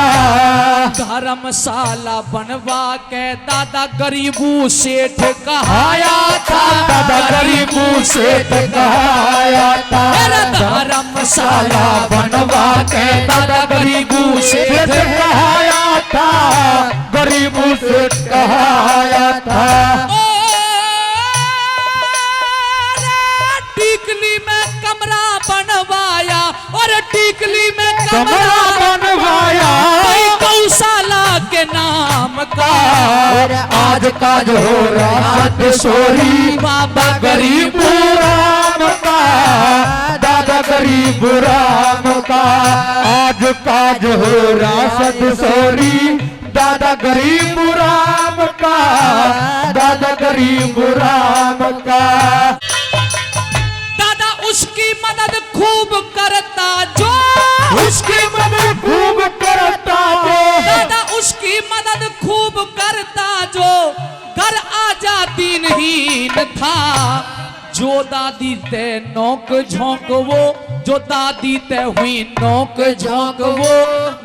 धर्मशाला बनवा के दादा गरीबू सेठ कहाया था, दादा गरीबू सेठ कहाया था। मेरा धर्मशाला बनवा के दादा गरीबू सेठ कहाया था, गरीबू सेठ कहाया था। टीकली में कमरा बनवाया और टीकली में कमरा बनवाया गौशाला के नाम का। और आज काज हो रहा किशोरी बाबा गरीब राम का, दादा गरीब राम का। आज काज हो रहा सदसोरी दादा गरीब राम का, दादा गरीब राम का। दादा उसकी मदद खूब करता जो, उसकी मदद खूब करता जो, दादा उसकी मदद खूब करता जो घर आजा दीनहीन था। जो दादी ते नोक झोंक वो, जो दादी ते हुई नोक झोंक वो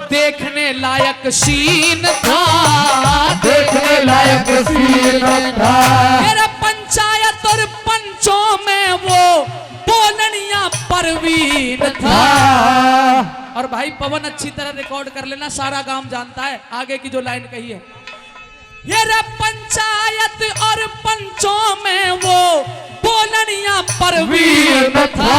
देखने लायक सीन था, देखने लायक सीन था। मेरा पंचायत और पंचों में वो बोलनिया परवीन था। और भाई पवन अच्छी तरह रिकॉर्ड कर लेना, सारा गांव जानता है आगे की जो लाइन कही है। ये रे पंचायत और पंचों में वो बोलनिया परवीन था।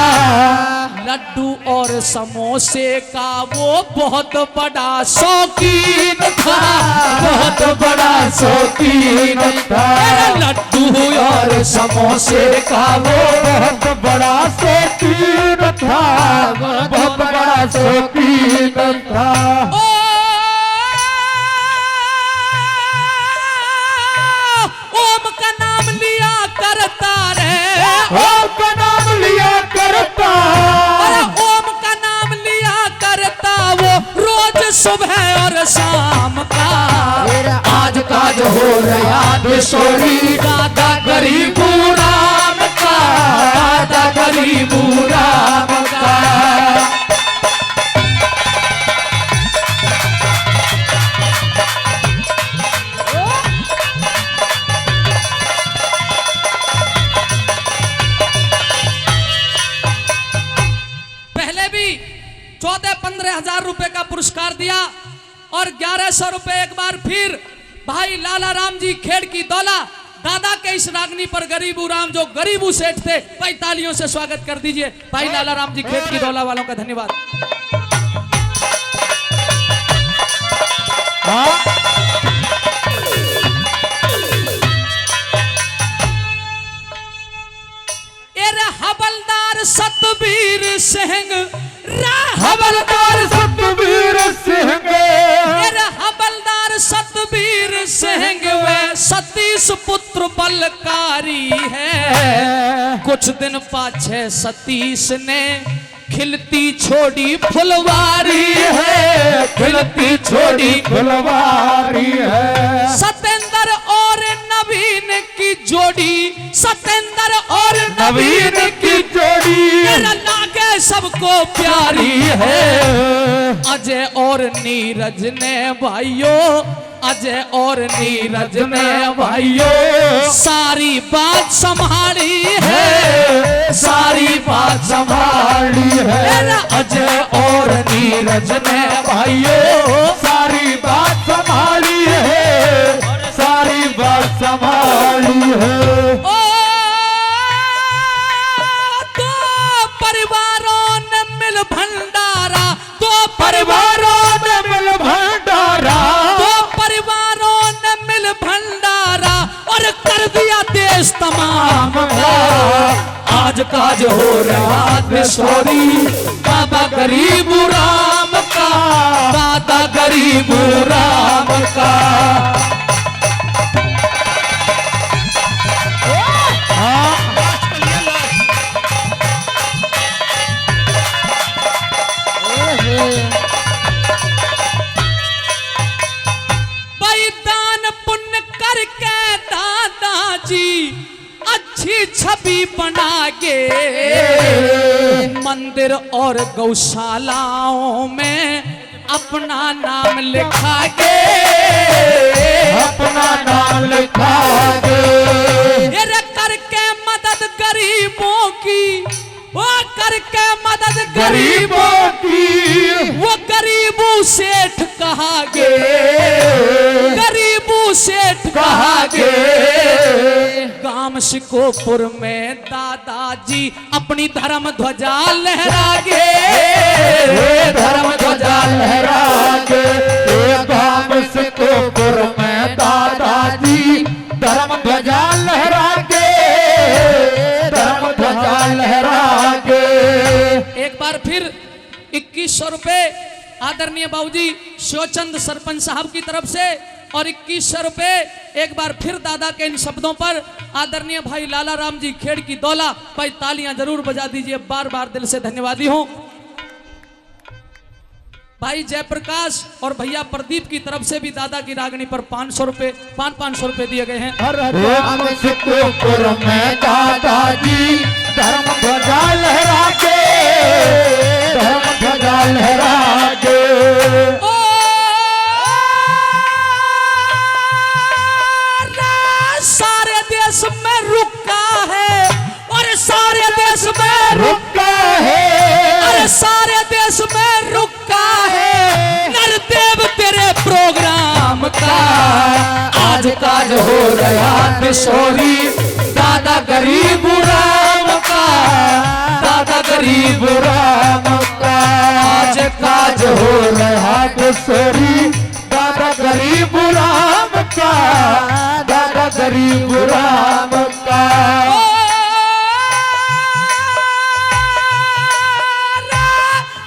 लड्डू और समोसे का वो बहुत बड़ा शौकीन था, बहुत बड़ा शौकीन था। लड्डू और समोसे का वो बहुत बड़ा शौकीन था, बहुत बड़ा शौकीन था। ओम का नाम लिया करता रे, ओम का नाम लिया करता, अरे ओम का नाम लिया करता वो रोज सुबह और शाम का। आज काज हो रहा किशोरी दादा गरीब राम का, दादा गरीब राम का। पहले भी 14-15 हजार रुपए का पुरस्कार दिया और 1100 रुपए एक बार फिर भाई लाला राम जी खेड़ की दौला दादा के इस रागनी पर गरीबू राम जो गरीबू सेठ थे, भाई तालियों से स्वागत कर दीजिए भाई लाला राम जी खेड़ की दौला वालों का धन्यवाद। हवलदार सतबीर सिंह, हवलदार सतबीर सिंह, हवलदार सतबीर सिंह वे सतीश पुत्र बलकारी है। कुछ दिन पाछे सतीश ने खिलती छोड़ी फुलवारी है, खिलती छोड़ी फुलवारी है। सतेंद्र और नवीन की जोड़ी, सतेंद्र और नवीन की जोड़ी लागे सबको प्यारी है। अजय और नीरज ने भाइयों अजय और नीरज ने भाइयों सारी बात संभाली है, सारी बात संभाली है। अजय और नीरज ने भाइयों सारी बात संभाली है, सारी बात संभाली है। ओ दो परिवारों ने मिल भंडारा, दो परिवारों ने मिल भंडारा, दो परिवारों ने मिल भंडारा और कर दिया देश तमाम का। आज काज हो रहा किशोरी बाबा गरीब राम का, दादा गरीब राम का। भाई दान पुण्य करके दादाजी अच्छी छवि बनागे, मंदिर और गौशालाओं में अपना नाम लिखागे, अपना नाम लिखागे। ये करके मदद गरीबों की, वो करके मदद गरीबों की, वो गरीबू सेठ कहागे, गरीबू सेठ कहागे। गांव शिकोपुर में दादाजी अपनी धर्म ध्वजा लहरागे, धर्म ध्वजा लहरागे। गांव शिकोपुर में दादाजी धर्म ध्वजा लहरागे, धर्म ध्वजा लहरागे। एक बार फिर 2100 रुपए आदरणीय बाबूजी शिवचंद सरपंच साहब की तरफ से और 2100 रुपए एक बार फिर दादा के इन शब्दों पर आदरणीय भाई लाला राम जी खेड़ की दौला। भाई तालियां जरूर बजा दीजिए, बार बार दिल से धन्यवादी हूं। भाई जयप्रकाश और भैया प्रदीप की तरफ से भी दादा की रागनी पर 500 रुपए 500 रुपए दिए गए हैं। गांव शिकोपुर में दादाजी धर्म ध्वजा लहरागे, धर्म ध्वजा लहरागे। ओ सारे देश में रुका है और सारे देश में रुका है, अरे सारे देश में रुका है नरदेव तेरे प्रोग्राम का। आज काज हो रहा किशोरी दादा गरीब राम का, दादा गरीब राम का। आज काज हो रहा किशोरी दादा गरीब राम का, दादा गरीब राम का।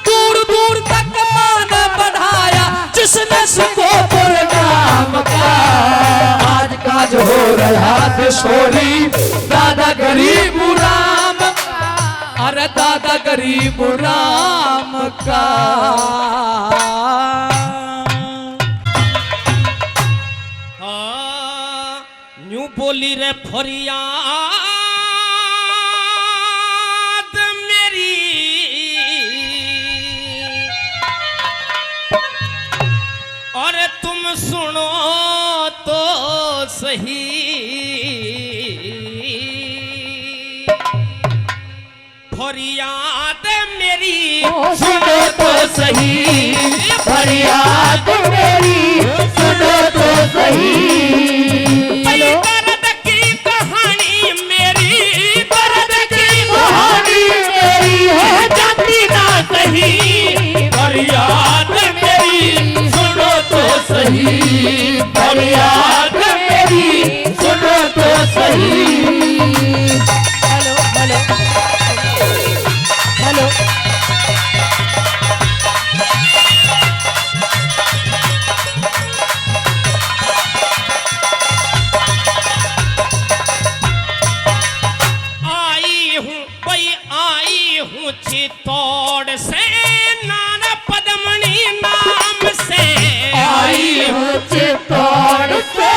दूर दूर तक मान बढ़ाया जिसने शिकोपुर नाम का। आज काज हो रहा किशोरी दादा गरीब राम का, अरे दादा गरीब राम का। न्यू बोली रे फरियाद मेरी, और तुम सुनो तो सही। फरियाद मेरी सुनो तो सही, फरियाद मेरी सुनो तो सही। दर्द की कहानी मेरी, दर्द की कहानी मेरी है जाती ना कहीं। फरियाद मेरी सुनो तो सही, फरियाद मेरी सुनो तो सही। हेलो हेलो हेलो आई हूँ चित्तौड़ से नाना पद्मनी नाम से। आई हूँ चित्तौड़ से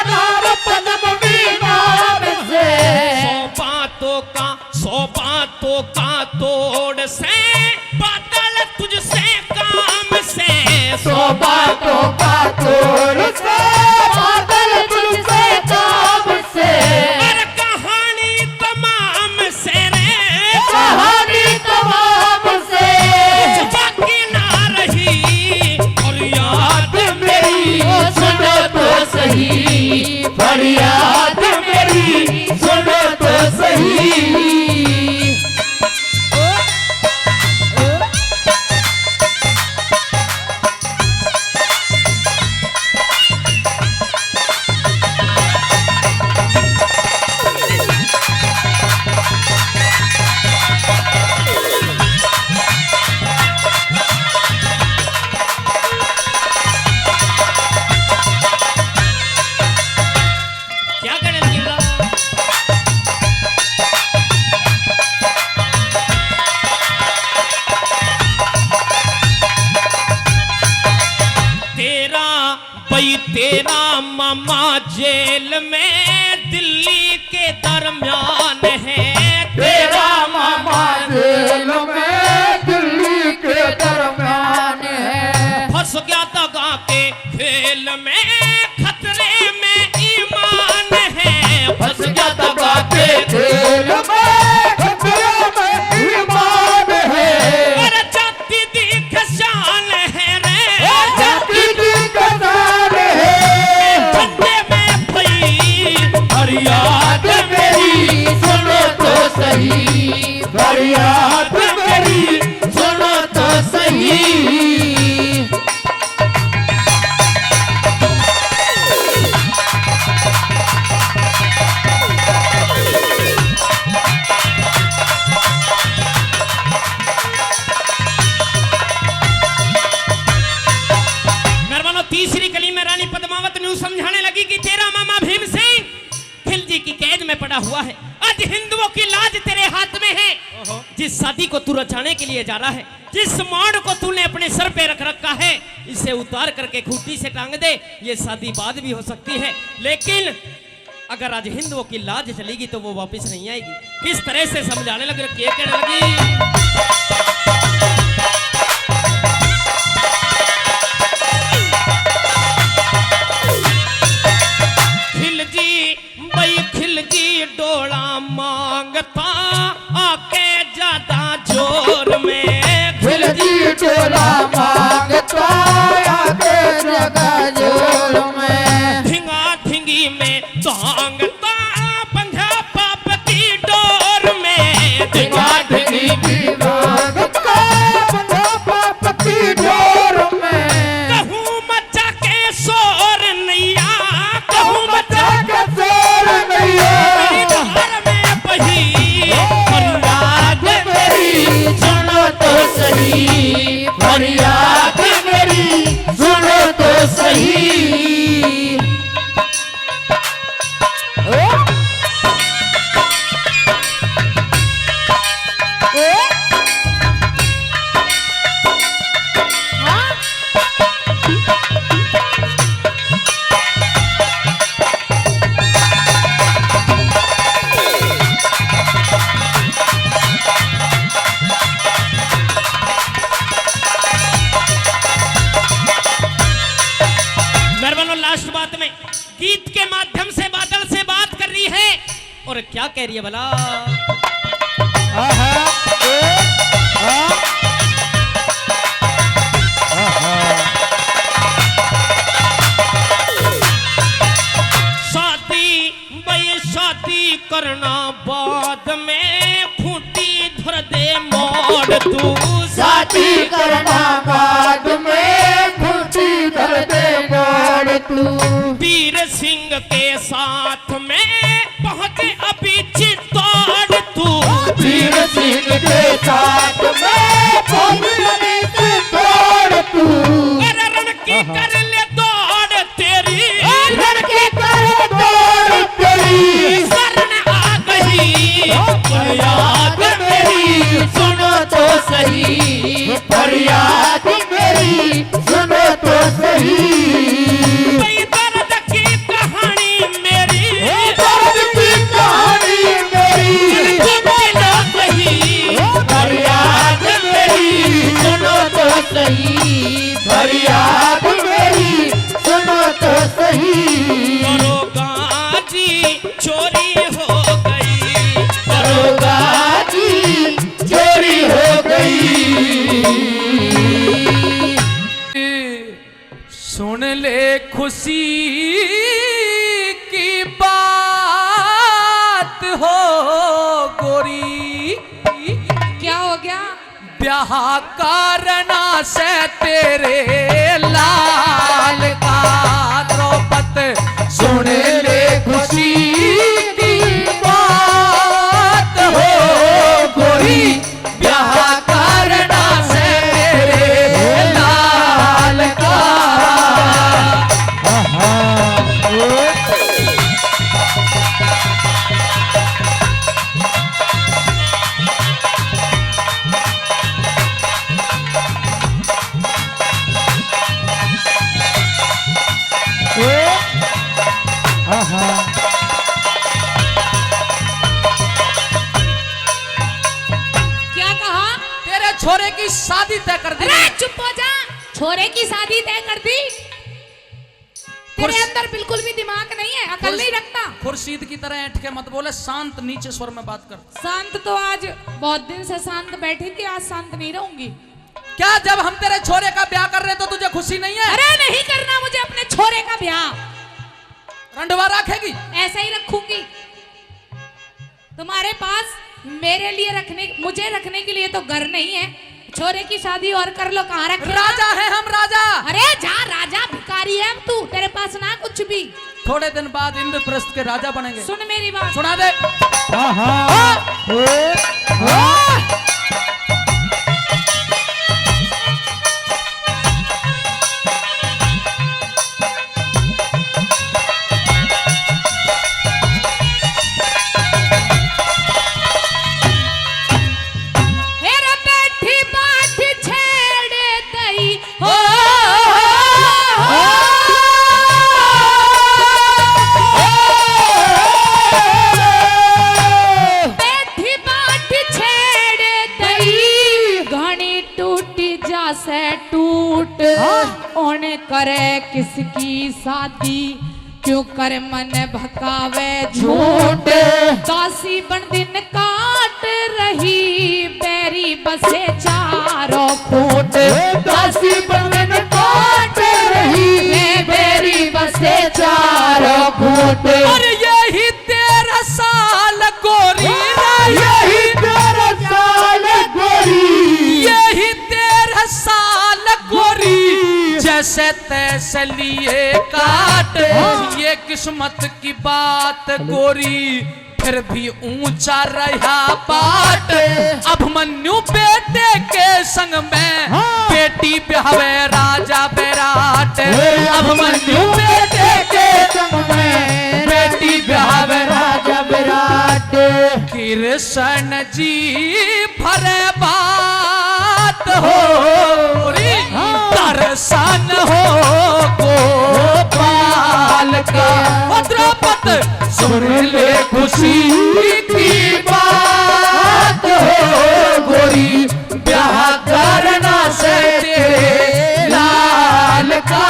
नाना पद्मनी नाम से। सौ बातों का तोड़ से बादल तुझसे काम से। सौ बातों का तोड़ से भाई तेरा मामा जेल में दिल्ली के दरमियान है। तेरा मामा जेल में दिल्ली के दरमियान है। फंस गया दगा के खेल में खतरे में ईमान है। फंस गया दगा के खेल में खतरे में ईमान है। अरे जाति दी खशान है रे, जाति दी कसान है। झंडे में भई फरियाद मेरी सुनो तो सही, फरियाद मेरी सुनो तो सही। मेहरबानों, तीसरी कली में रानी पद्मावत न्यू समझाने लगी कि तेरा मामा भीमसेन खिलजी की कैद में पड़ा हुआ है। आज हिंदुओं की लाज तेरे हाथ में है। जिस शादी को तू रचाने के लिए जा रहा है, जिस माड़ को तूने अपने सर पे रख रखा है, इसे उतार करके खूंटी से टांग दे। ये शादी बाद भी हो सकती है, लेकिन अगर आज हिंदुओं की लाज चलेगी तो वो वापस नहीं आएगी। किस तरह से समझाने लगी, ये कहने लगी। खिलजी डोला मांगता आके ज्यादा जोर में। खिलजी डोला मांगता आके ज्यादा जोर में। ठिंगा ठिंगी में तांगता बंधा पाप की डोर में। ठिंगा ठिंगी की मांगता बंधा पाप की डोर में। कहूँ मचा के शोर नैया, कहूँ मचा के शोर नैया। घर में बही फरियाद मेरी सुनो तो सही, फरियाद मेरी सुनो तो सही। लास्ट बात में गीत के माध्यम से बादल से बात कर रही है और क्या कह रही है भला। शादी भाई शादी करना बाद में खूंटी धर दे मोड़ तू। शादी करना बाद में खूंटी धर दे मोड़ तू। वीर सिंह के साथ में पहुंचे अभी चित्तौड़ तू। वीर सिंह के साथ में पहुंचे चित्तौड़ तू। अरे रण की कर ले दौड़ तेरी, रण की कर दौड़ तेरी। शरण आ गई फरियाद मेरी सुनो तो सही, फरियाद मेरी सुनो तो सही। भाई दर्द की कहानी मेरी, दर्द की कहानी मेरी सुनो सही। फरियाद मेरी सुनो तो सही, फरियाद मेरी सुनो तो सही। दरोगा जी चोरी हो गई, दरोगा जी चोरी हो गई। सुन ले खुशी की बात हो गोरी। क्या हो गया? ब्याह करना से तेरे लाल का द्रौपद। सुन ले खुशी की बात हो गोरी। ब्याह करना से तेरे लाल का। छोरे की शादी तय कर दी। अरे चुप हो जा, छोरे की शादी तय कर दी? तेरे खुर्श- अंदर बिल्कुल भी दिमाग नहीं है, अकल नहीं रखता। खुर्शीद की तरह ऐठ के मत बोले, शांत नीचे स्वर में बात कर। शांत तो आज बहुत दिन से शांत बैठी थी, आज शांत नहीं रहूंगी। क्या जब हम तेरे छोरे का ब्याह कर रहे तो तुझे खुशी नहीं है? अरे नहीं करना मुझे अपने छोरे का ब्याह, रंडवा रखेगी? ऐसा ही रखूंगी। तुम्हारे पास मेरे लिए मुझे रखने के लिए तो घर नहीं है, छोरे की शादी और कर लो, कहाँ रखे? राजा है हम, राजा। अरे जा, राजा भिखारी है तू, तेरे पास ना कुछ भी। थोड़े दिन बाद इंद्रप्रस्थ के राजा बनेंगे। सुन मेरी बात, सुना दे। हेरे बैठी बाट छेड़ दई हो, बैठी बाट छेड़ दई, घनी टूटी जासे टूट, ओने करे किसकी शादी, क्यों कर मन भकावे झूठ, दासी बन दिन काट रही, बैरी बसे चारों फूट, दासी बंधन काट रही, बैरी बसे चारों फूट। और यही 13 साल गोरी, यही 13 साल गोरी, यही 13 साल गोरी, जैसे तैसे लिए काट, ये किस्मत की बात गोरी, फिर भी ऊंचा रहा बाट। अभिमन्यु बेटे के संग में बेटी ब्यावे राजा विराट, अभिमन्यु बेटे के संग में बेटी ब्यावे राजा विराट। कृष्ण जी भरे बात हो, दर्शन हो गोपाल का, द्रौपद सुन ले खुशी की बात हो, गोरी ब्याह करना से तेरे लाल का।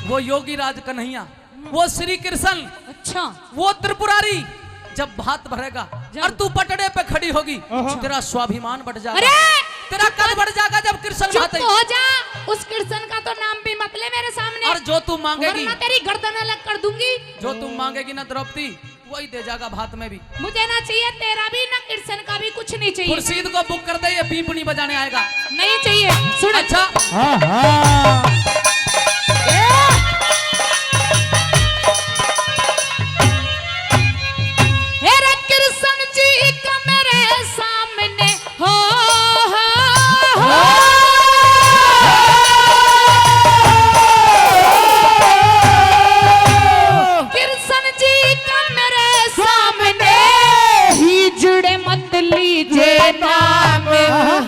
वो योगी राज कन्हैया, वो श्री कृष्ण, अच्छा वो त्रिपुरारी जब भात भरेगा और तू पटड़े पे खड़ी होगी, तेरा स्वाभिमान बढ़ जाएगा। अरे तेरा कद बढ़ जाएगा जब कृष्ण चुप भात। हो जा, उस कृष्ण का तो नाम भी मत ले मेरे सामने, और जो तू मांगेगी, वरना तेरी गर्दन अलग कर दूंगी। जो तू मांगेगी ना द्रौपदी, वही दे जाएगा भात में भी। मुझे ना चाहिए तेरा भी ना कृष्ण का भी, कुछ नहीं चाहिए। खुर्शीद को बुक कर दे, ये पीपनी बजाने आएगा। नहीं चाहिए, सुन। अच्छा हेरे कृष्ण जी का मेरे सामने हो, कृष्ण जी का मेरे सामने ही जुड़े मत लीजिए नाम,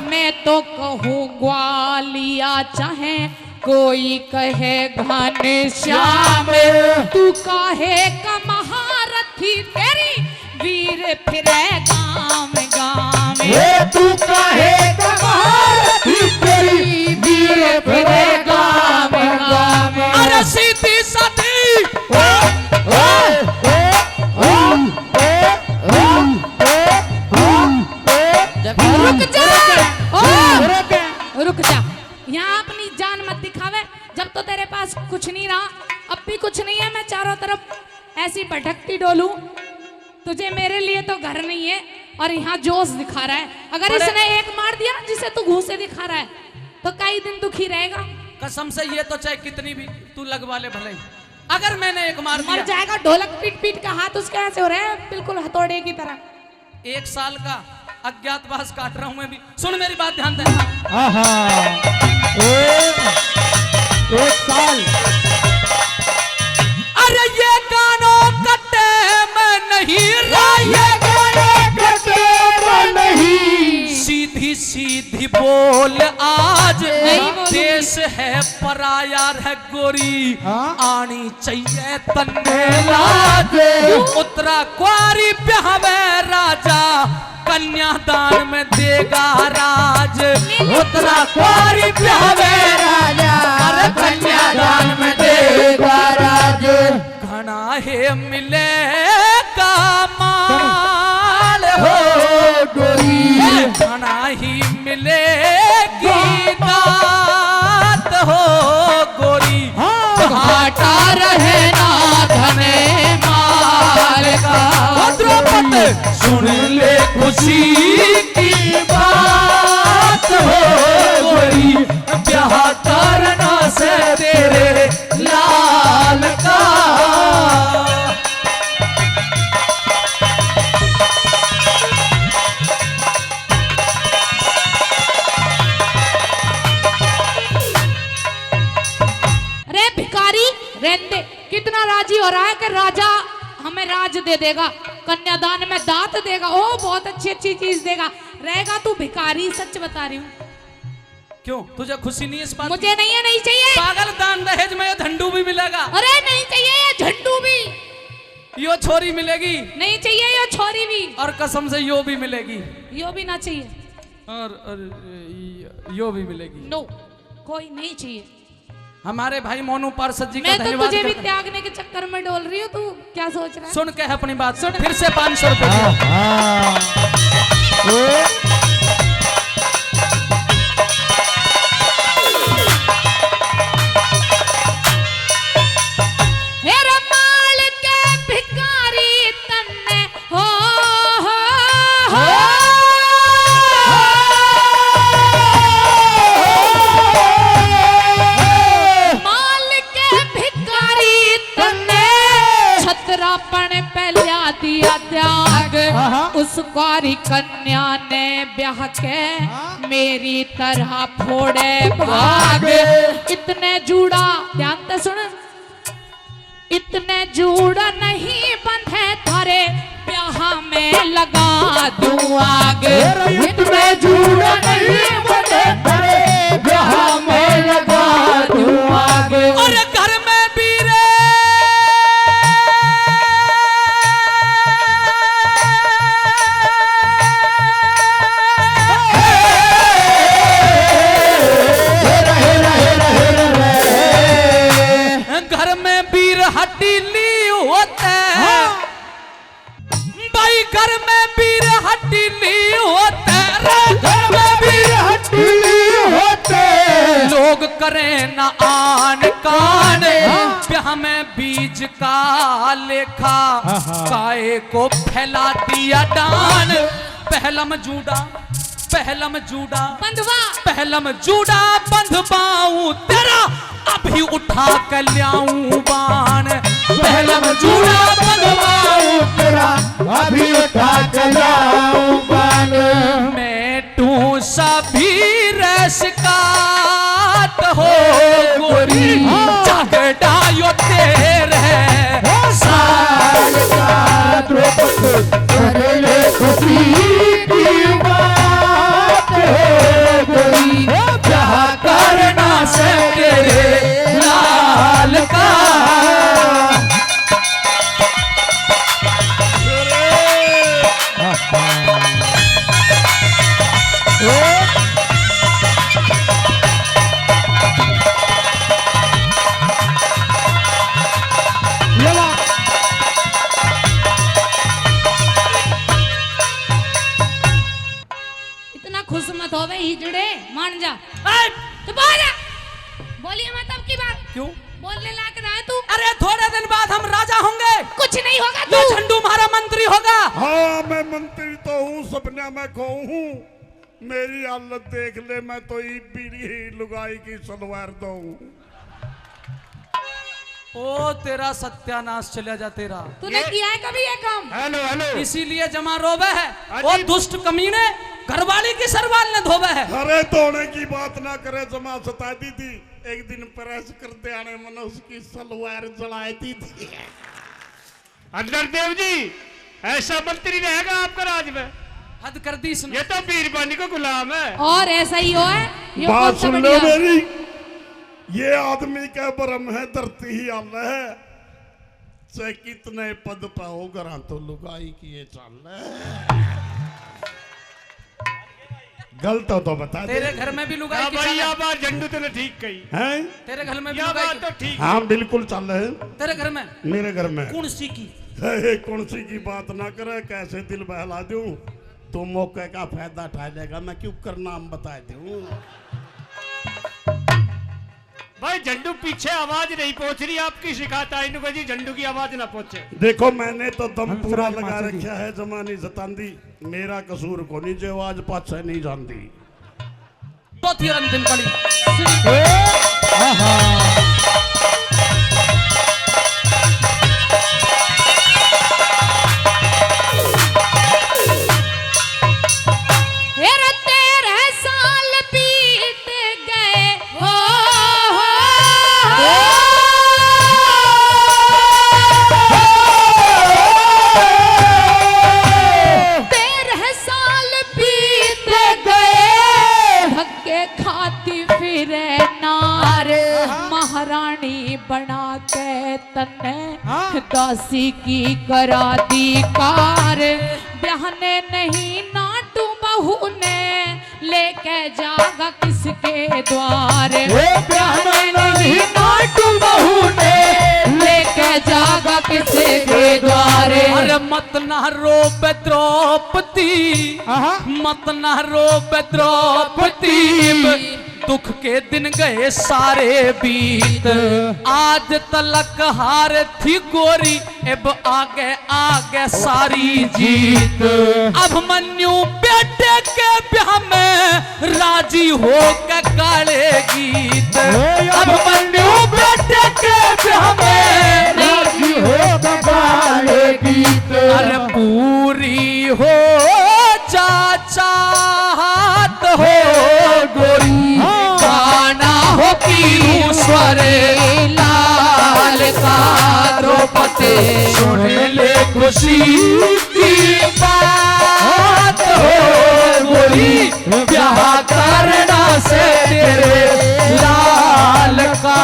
मैं तो कहूँ ग्वालिया चाहे कोई कहे घनश्याम, तू काहे का महारथी, तेरी वीर फिरे गाम गाम, ये तू काहे का महारथी, तेरी वीर फिरे गाम गाम। अरे सीधी साधी रुक जा, रुक जा, यहाँ अपनी जान मत दिखावे। जब तो तेरे पास कुछ नहीं रहा, अब भी कुछ नहीं है, मैं चारों तरफ ऐसी भटकती डोलूं, तुझे मेरे लिए तो घर नहीं है और यहाँ जोश दिखा रहा है। अगर इसने एक मार दिया जिसे तू घूसे दिखा रहा है, तो कई दिन दुखी रहेगा। कसम से ये तो चाहे कितनी भी तू लगवा ले भले ही, अगर मैंने एक मार मर दिया, जाएगा। ढोलक पीट पीट का हाथ उसके ऐसे हो रहे हैं, बिल्कुल हथौड़े की तरह। 1 साल का अज्ञातवास काट रहा हूं मैं भी। सुन मेरी बात ध्यान दे। एक साल बोल आज नहीं बोलूंगी। देश है पराया है गोरी हाँ? आनी चाहिए तन्ने लाज उतरा कुआरी ब्याहवे राजा कन्यादान में देगा राज उतरा कुआरी ब्याहवे राजा अरे कन्यादान में देगा राज। घना है मिलेगा माल हो गोरी घना ही मिलेगी दात हो गोरी घाटा रहे ना धने माल का। द्रौपदी सुन ले खुशी की बात हो गोरी ब्याह करना से तेरे लाल का। अरे भिखारी रहते कितना राजी हो रहा है कि राजा हमें राज दे देगा, कन्यादान में दांत देगा, ओ बहुत अच्छी अच्छी चीज देगा। रहेगा तू भिखारी, सच बता रही हूँ। क्यों तुझे खुशी नहीं है इस बात मुझे नहीं है, नहीं चाहिए। पागल दान दहेज में ये झंडू भी मिलेगा अरे नहीं चाहिए ये झंडू भी, यो छोरी मिलेगी नहीं चाहिए ये छोरी भी, और कसम से यो भी मिलेगी यो भी ना चाहिए। और यो भी मिलेगी। नो कोई नहीं चाहिए। हमारे भाई मोनू पार्षद जी का मैं तो धन्यवाद तुझे भी करता त्यागने के चक्कर में डोल रही हूँ, तू क्या सोच रहा हूं। है? सुन के अपनी बात सुन फिर से 500 रुपए मेरा माल के भिखारी तन्ने हो माल के भिखारी तन्ने छतरापन पहला दिया त्याग। उस कुंवारी कन्या ने ब्याह के मेरी तरह फोड़े भाग। इतने जूड़ा ध्यान से सुन, इतने जूड़ा नहीं बंधे थारे ब्याह में लगा दूं आग। इतने जूड़ा नहीं बने तेरे ब्याह में लगा दूं आग। और घर में भी रे घर में वीर हटीली होते भाई घर में वीर हटीली होते घर में वीर हटीली होते लोग करें न आन कान ब्याह में बीज का लेखा काए को फैला दिया डान। पहलम जूड़ा बंधवा पहलम जूड़ा बंधवाऊं तेरा अभी उठा कर लाऊं बाण। पहलम जूड़ा बंधवाऊं तेरा अभी उठा के लाऊं बाण। मैं तू सभी रसकात हो गोरी झगड़ायो तेरे साल का द्रौपदी कर ले खुशी की बात हो गोरी ब्याह करना से तेरे लाल का। इतना खुश मत हो बे हिजड़े, मान जा। ऐ, तो बोल बोलिए मत अब की बात, क्यों? बोलने लायक रहा है तू। अरे थोड़े दिन बाद हम राजा होंगे, कुछ नहीं होगा तो तू। झंडू हमारा मंत्री होगा। हाँ मैं मंत्री तो हूँ, सपने में कहूँ हूँ। मेरी हालत देख ले, मैं तो ई बीड़ी लुगाई की सलवार दो। ओ तेरा सत्यानाश चला जा तेरा। तूने किया है कभी ये काम? Hello hello. इसीलिए जमा रोवे है वो दुष्ट कमीने घरवाली की सरवाल ने धोवे है। अरे धोने की बात ना करे, जमा सता दी थी एक दिन प्रेस करते आने मन उसकी सलवार जलाई दी थी। अंदर देव जी, ऐसा मंत्री रहेगा आपका राज में? हद कर दी इसने। ये तो बीरबानी का गुलाम है। और ऐसा ही हो है ये बात कौन सा सुन लो बढ़िया? मेरी, ये आदमी का भरम है, धरती ही आल है, चाहे कितने पद पे हो गरा तो लुगाई किए चल है। गलत हो तो बता दे। तेरे घर में भी लुगाई की भाई चाल यह है? बात झंडू तूने ठीक कही। हैं? तेरे घर में भी यह लुगाई बात की? तो ठीक। हाँ बिल्कुल चल है। तेरे घर में मेरे घर में कौन सी की? कौन सी की बात ना करे, कैसे दिल बहला दूं, तो मौके का फायदा उठा लेगा। मैं क्यों कर नाम बता दूं। भाई झंडू पीछे आवाज नहीं पहुंच रही, आपकी शिकायत आई नुका जी झंडू की आवाज ना पहुंचे। देखो मैंने तो दम पूरा लगा रखा है, जमानी जतांदी, मेरा कसूर को नहीं, जो आज पाछे नहीं जानती। बहुत ही रंगीन कड़ी। हेरा 13 साल बीत गए हो, 13 साल बीत गए, धक्के खाती फिरे नार, महारानी बना के तन्ने दासी की करा दी कार, ब्याहने नहीं नाटू बहू ने लेके जागा किसके द्वार, ब्याहने नहीं नाटू बहू ने लेके जागा किसके द्वार। अरे मत ना रो द्रौपदी, मत ना रो द्रौपदी, दुख के दिन गए सारे बीत, आज तलक हार थी गोरी, अब आगे आगे सारी जीत। अभिमन्यु बेटे के ब्याह में राजी हो के गाले गीत, अभिमन्यु बेटे के ब्याह में राजी हो के गाले गीत। अरे पूरी हो चाचात हो गोरी, गाना हो की स्वरे लाल का द्रौपदी, सुन ले खुशी की बात हो गोरी, ब्याह करना से तेरे लाल का।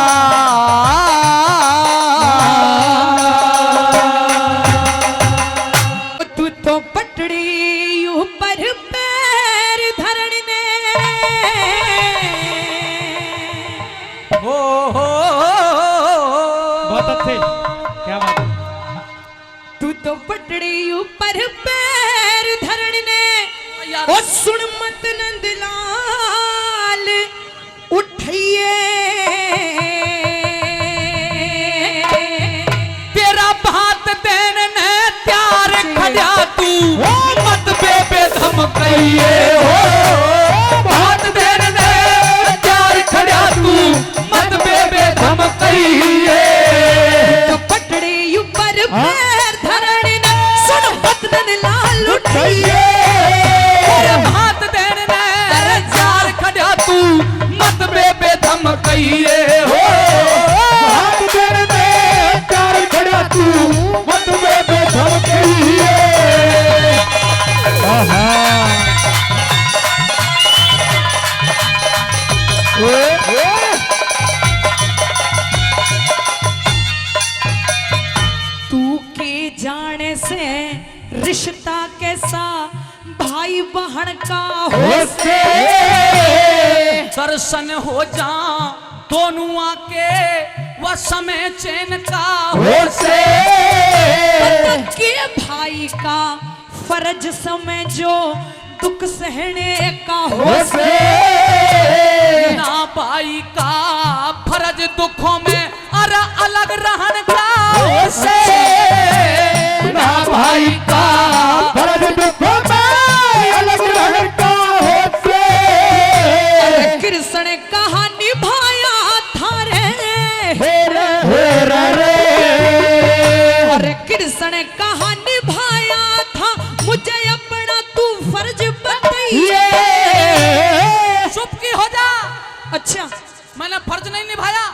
तू तो पटड़ी ऊपर पैर धरने, हो बहुत अच्छे, क्या बात है। तू तो पटड़ी ऊपर पैर धरने, यार। ओ सुन मत नंदलाल उठिए, तेरा भात देने ने त्यार खड़ा तू, मत बेबे धमकइए हो, भात देने ने त्यार खड़ा तू, मत बेबे धमकइए। तो पटड़ी ऊपर पैर धरने, सुन मत नंदलाल उठिए, तेरा भात देने ने त्यार खड़ा तू, मत बेबे धमकइए हो, हाथ तेरे में चार खड़ा तू, मत में बेधम कहिए। तू के जाने से रिश्ता कैसा भाई बहन का हो से, दर्शन हो जा दोनों आके वह समय चैन का हो से, के भाई का फर्ज समय जो दुख सहने का हो से, ना भाई का फर्ज दुखों में अरे अलग रहन का हो से, ना भाई का फर्ज दुखों में अलग रहने का हो से। कृष्ण कहा निभाया था रे, और कृष्ण कहा निभाया था, मुझे अपना तू फर्ज बताइए। चुप की हो जा, अच्छा मैंने फर्ज नहीं निभाया।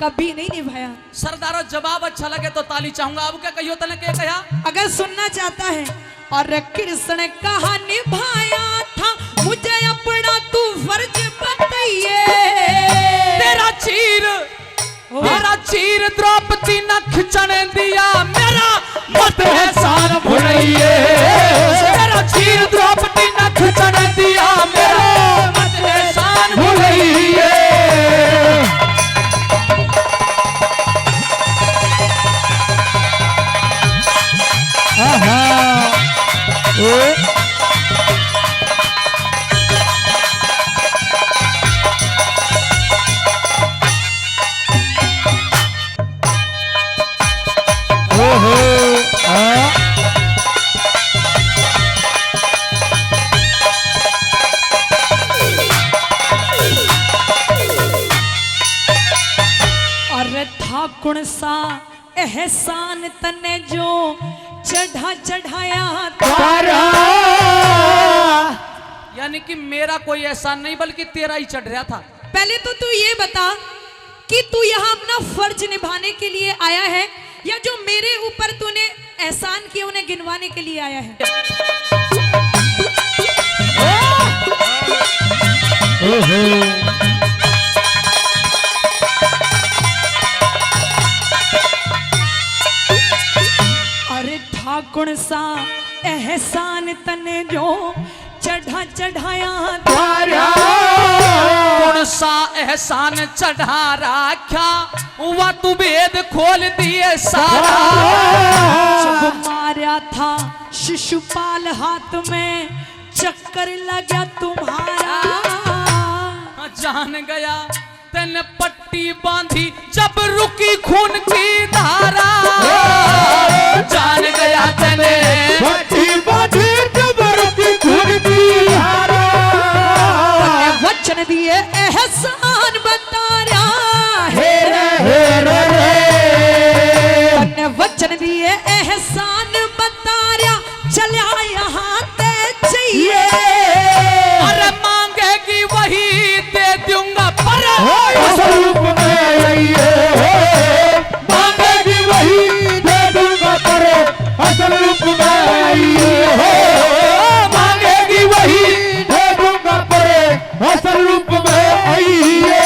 कभी नहीं निभाया। सरदारों जवाब अच्छा लगे तो ताली चाहूंगा। अब क्या कहियो तने के कहा? अगर सुनना चाहता है और कृष्ण कहा निभाया था मुझे अपना तू फर्ज बताइए। तेरा चीर द्रौपदी न खिंचन दिया मेरा मत एहसान भुलइए। तेरा चीर द्रौपदी न खिंचन दिया मेरा मत एहसान भुलइए। और था कौन सा एहसान तने जो चढ़ाया तारा। यानी कि मेरा कोई एहसान नहीं बल्कि तेरा ही चढ़ रहा था। पहले तो तू ये बता कि तू यहाँ अपना फर्ज निभाने के लिए आया है या जो मेरे ऊपर तूने एहसान किए उन्हें गिनवाने के लिए आया है। अरे था कौन सा एहसान तने जो चढ़ाया तारा। कौन सा एहसान चढ़ा राख्या हुआ तू भेद खोल दिए सारा। जब मारा था शिशुपाल हाथ में चक्कर लगा तुम्हारा। जान गया तन पट्टी बांधी जब रुकी खून की धारा। जान गया तने पट्टी बांधी जब रुकी खून की धारा। वचन दिए एहसान बताया हे रे तने वचन दिए एहसान बताया चला यहाँ ते चाहिए। अरे मांगेगी वही दे दूंगा पर असल रूप में आइए। मांगेगी वही दे दूंगा पर असल रूप में आइए। मांगेगी वही दे दूंगा पर असल रूप में आइए।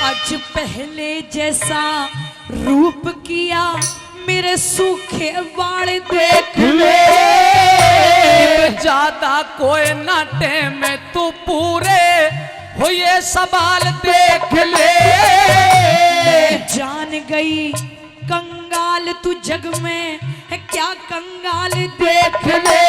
आज पहले जैसा रूप किया मेरे सूखे बाल देख ले ज्यादा कोई नाटे में तू पूरे हो ये सवाल देख ले। जान गई कंगाल तू जग में है क्या कंगाल देख ले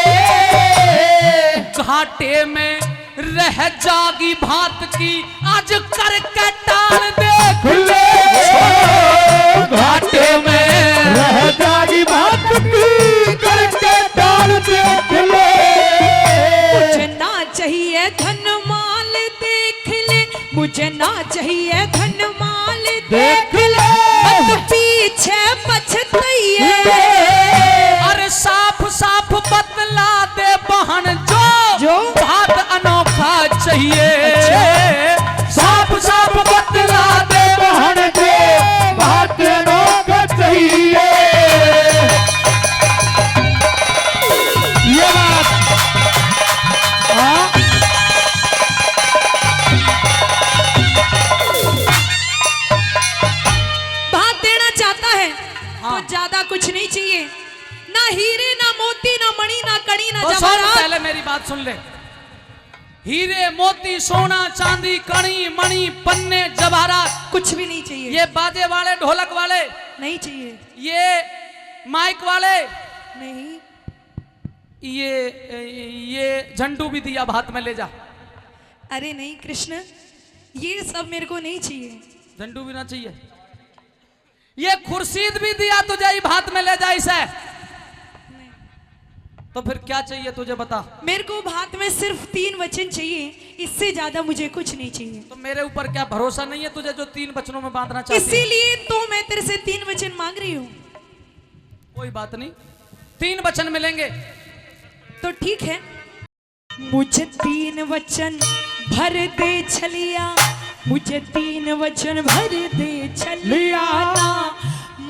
घाटे में रह जागी भात की आज करके टाल देख ले। घाटे में रह जागी बात की करके डाल देख ले। मुझे ना चाहिए धन माल देख ले मुझे ना चाहिए धन माल देख ले। मत पीछे पछताइए। अरे साफ साफ बतला दे बहन जो बात अनोखा चाहिए। साफ साफ बतला दे बहन के बात अनोखा चाहिए। ये बात बात देना चाहता है तो ज्यादा कुछ नहीं चाहिए ना हीरे ना मोती ना मणि ना कड़ी ना तो सुन जवाहरात। पहले मेरी बात सुन ले। हीरे मोती सोना चांदी कड़ी मणि पन्ने जवाहरात कुछ भी नहीं चाहिए। ये बाजे वाले ढोलक वाले नहीं चाहिए। ये माइक वाले नहीं ये झंडू भी दिया हाथ में ले जा। अरे नहीं कृष्ण ये सब मेरे को नहीं चाहिए। झंडू भी ना चाहिए। ये खुर्शीद भी दिया तुझे हाथ में ले जा इसे। तो फिर क्या चाहिए तुझे बता। मेरे को भात में सिर्फ 3 वचन चाहिए, इससे ज्यादा मुझे कुछ नहीं चाहिए। तो मेरे ऊपर क्या भरोसा नहीं है तुझे जो 3 वचनों में बांधना चाहती है? इसीलिए तो मैं तेरे से 3 वचन मांग रही हूँ। कोई बात नहीं, 3 वचन मिलेंगे। तो ठीक है, मुझे 3 वचन भर दे छलिया, मुझे 3 वचन भर दे छलिया, ना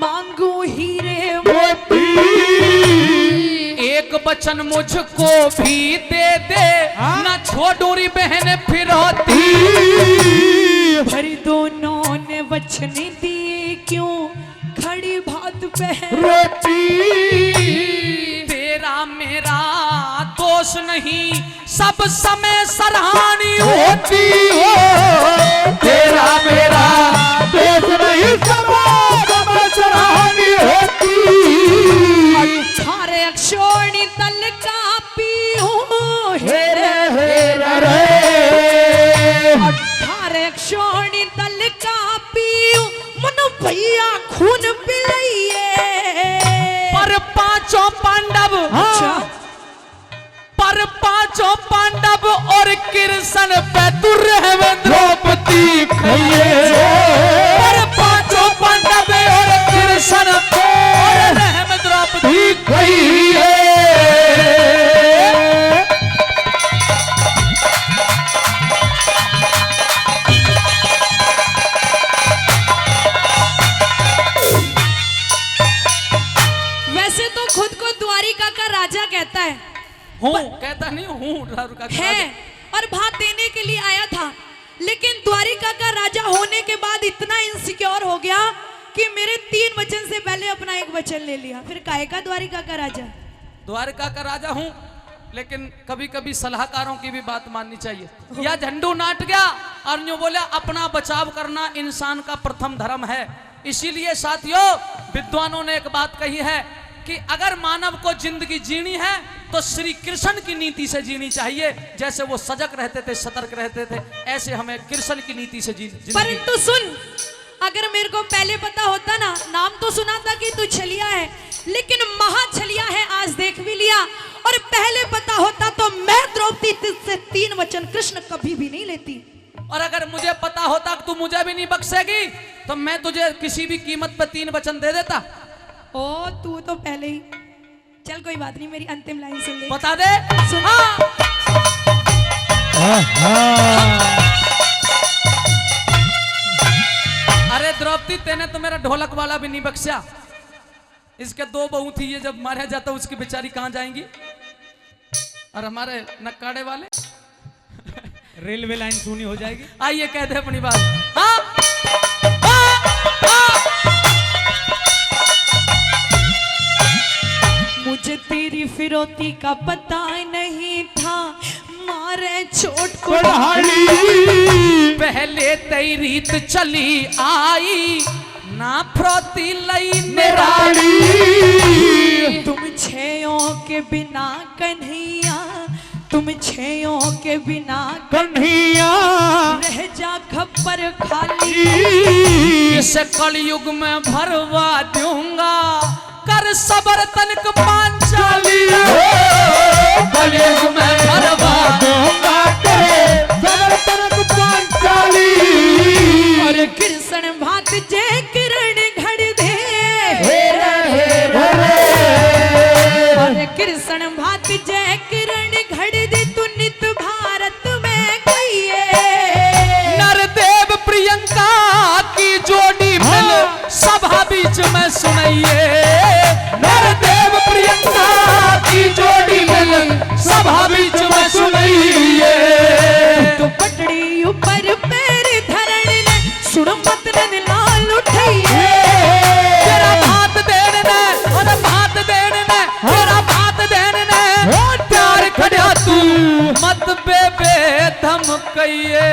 मांगू हीरे मोती। 1 वचन मुझको भी दे दे, ना छोड़ू री बहन फिरौती। भर दोनों ने वचन दिए, क्यों खड़ी भात पे रोटी। तेरा मेरा दोष नहीं, सब समय सराहनी होती हो। तेरा मेरा देश नहीं समय सराहनी होती। 18 अक्षोणी तल का पीऊं हेरे हेरे रे। 18 अक्षोणी तल का पीऊं, मनु भैया खून पिलाइए। पर 5 पांडव, अच्छा, पर 5 पांडव और कृष्ण पे तू रहवे द्रौपदी खइए। पर 5 पांडव और कृष्ण पे और रहवे द्रौपदी खइए। वैसे तो खुद को द्वारिका का राजा कहता है, हूँ कहता नहीं हूँ है और भात देने के लिए आया था, लेकिन द्वारिका का राजा होने के बाद इतना इनसिक्योर हो गया कि मेरे 3 वचन से पहले अपना 1 वचन ले लिया। फिर काहे का द्वारिका का राजा? द्वारका का राजा हूँ, लेकिन कभी कभी सलाहकारों की भी बात माननी चाहिए। या झंडू नाट गया और यूं बोला अपना बचाव करना इंसान का प्रथम धर्म है। इसीलिए साथियों, विद्वानों ने एक बात कही है कि अगर मानव को जिंदगी जीनी है तो श्री कृष्ण की नीति से जीनी चाहिए। जैसे वो सजग रहते थे, सतर्क रहते थे, ऐसे हमें कृष्ण की नीति से जीनी। परंतु सुन, अगर मेरे को पहले पता होता ना, नाम तो सुना था कि तू छलिया है, लेकिन महा छलिया है आज देख भी लिया। और पहले पता होता तो मैं द्रौपदी से 3 वचन कृष्ण कभी भी नहीं लेती। और अगर मुझे पता होता कि तू मुझे भी नहीं बख्शेगी तो मैं तुझे किसी भी कीमत पर 3 वचन दे देता। ओ तू तो पहले ही। चल कोई बात नहीं, मेरी अंतिम लाइन सुन ले। बता दे। सुन। अरे द्रौपदी, तेने तो मेरा ढोलक वाला भी नहीं बख्शा। इसके 2 बहू थी, ये जब मारा जाता उसकी बेचारी कहाँ जाएंगी? और हमारे नक्काड़े वाले रेलवे लाइन सुनी हो जाएगी। आइए कह दे अपनी बात। हाँ, हाँ, हाँ। मुझे तेरी फिरौती का पता नहीं था, मारे चोट को पढ़ाई। पहले तेरी रीत चली आई, ना फ्रोती लई निराली। तुम 6 के बिना कन्हैया, तुम 6 के बिना कन्हैया रह जा खप्पर खाली। इस कलयुग में भरवा दूंगा, कर सबर तनक पांचाली। कलयुग में भरवा दूंगा, करे सबर तनक पांचाली। और कृष्ण भात जय किरण घड़ दे। हेरे हेरे रे। और कृष्ण भात जय किरण घड़ दे, तू नित भारत में गईए। नरदेव प्रियंका की जोड़ी मिल सभा बीच में सुनाइए। नरदेव प्रियंका की जोड़ी मिल सभा बीच में सुनाइए। तो पटड़ी ऊपर पैर धरण ने, सुन मत न लाल उठाइए। तेरा भात देने ने, और भात देने ने, तेरा भात देने ने, प्यार खड़ा तू मत बेबे धमकइए।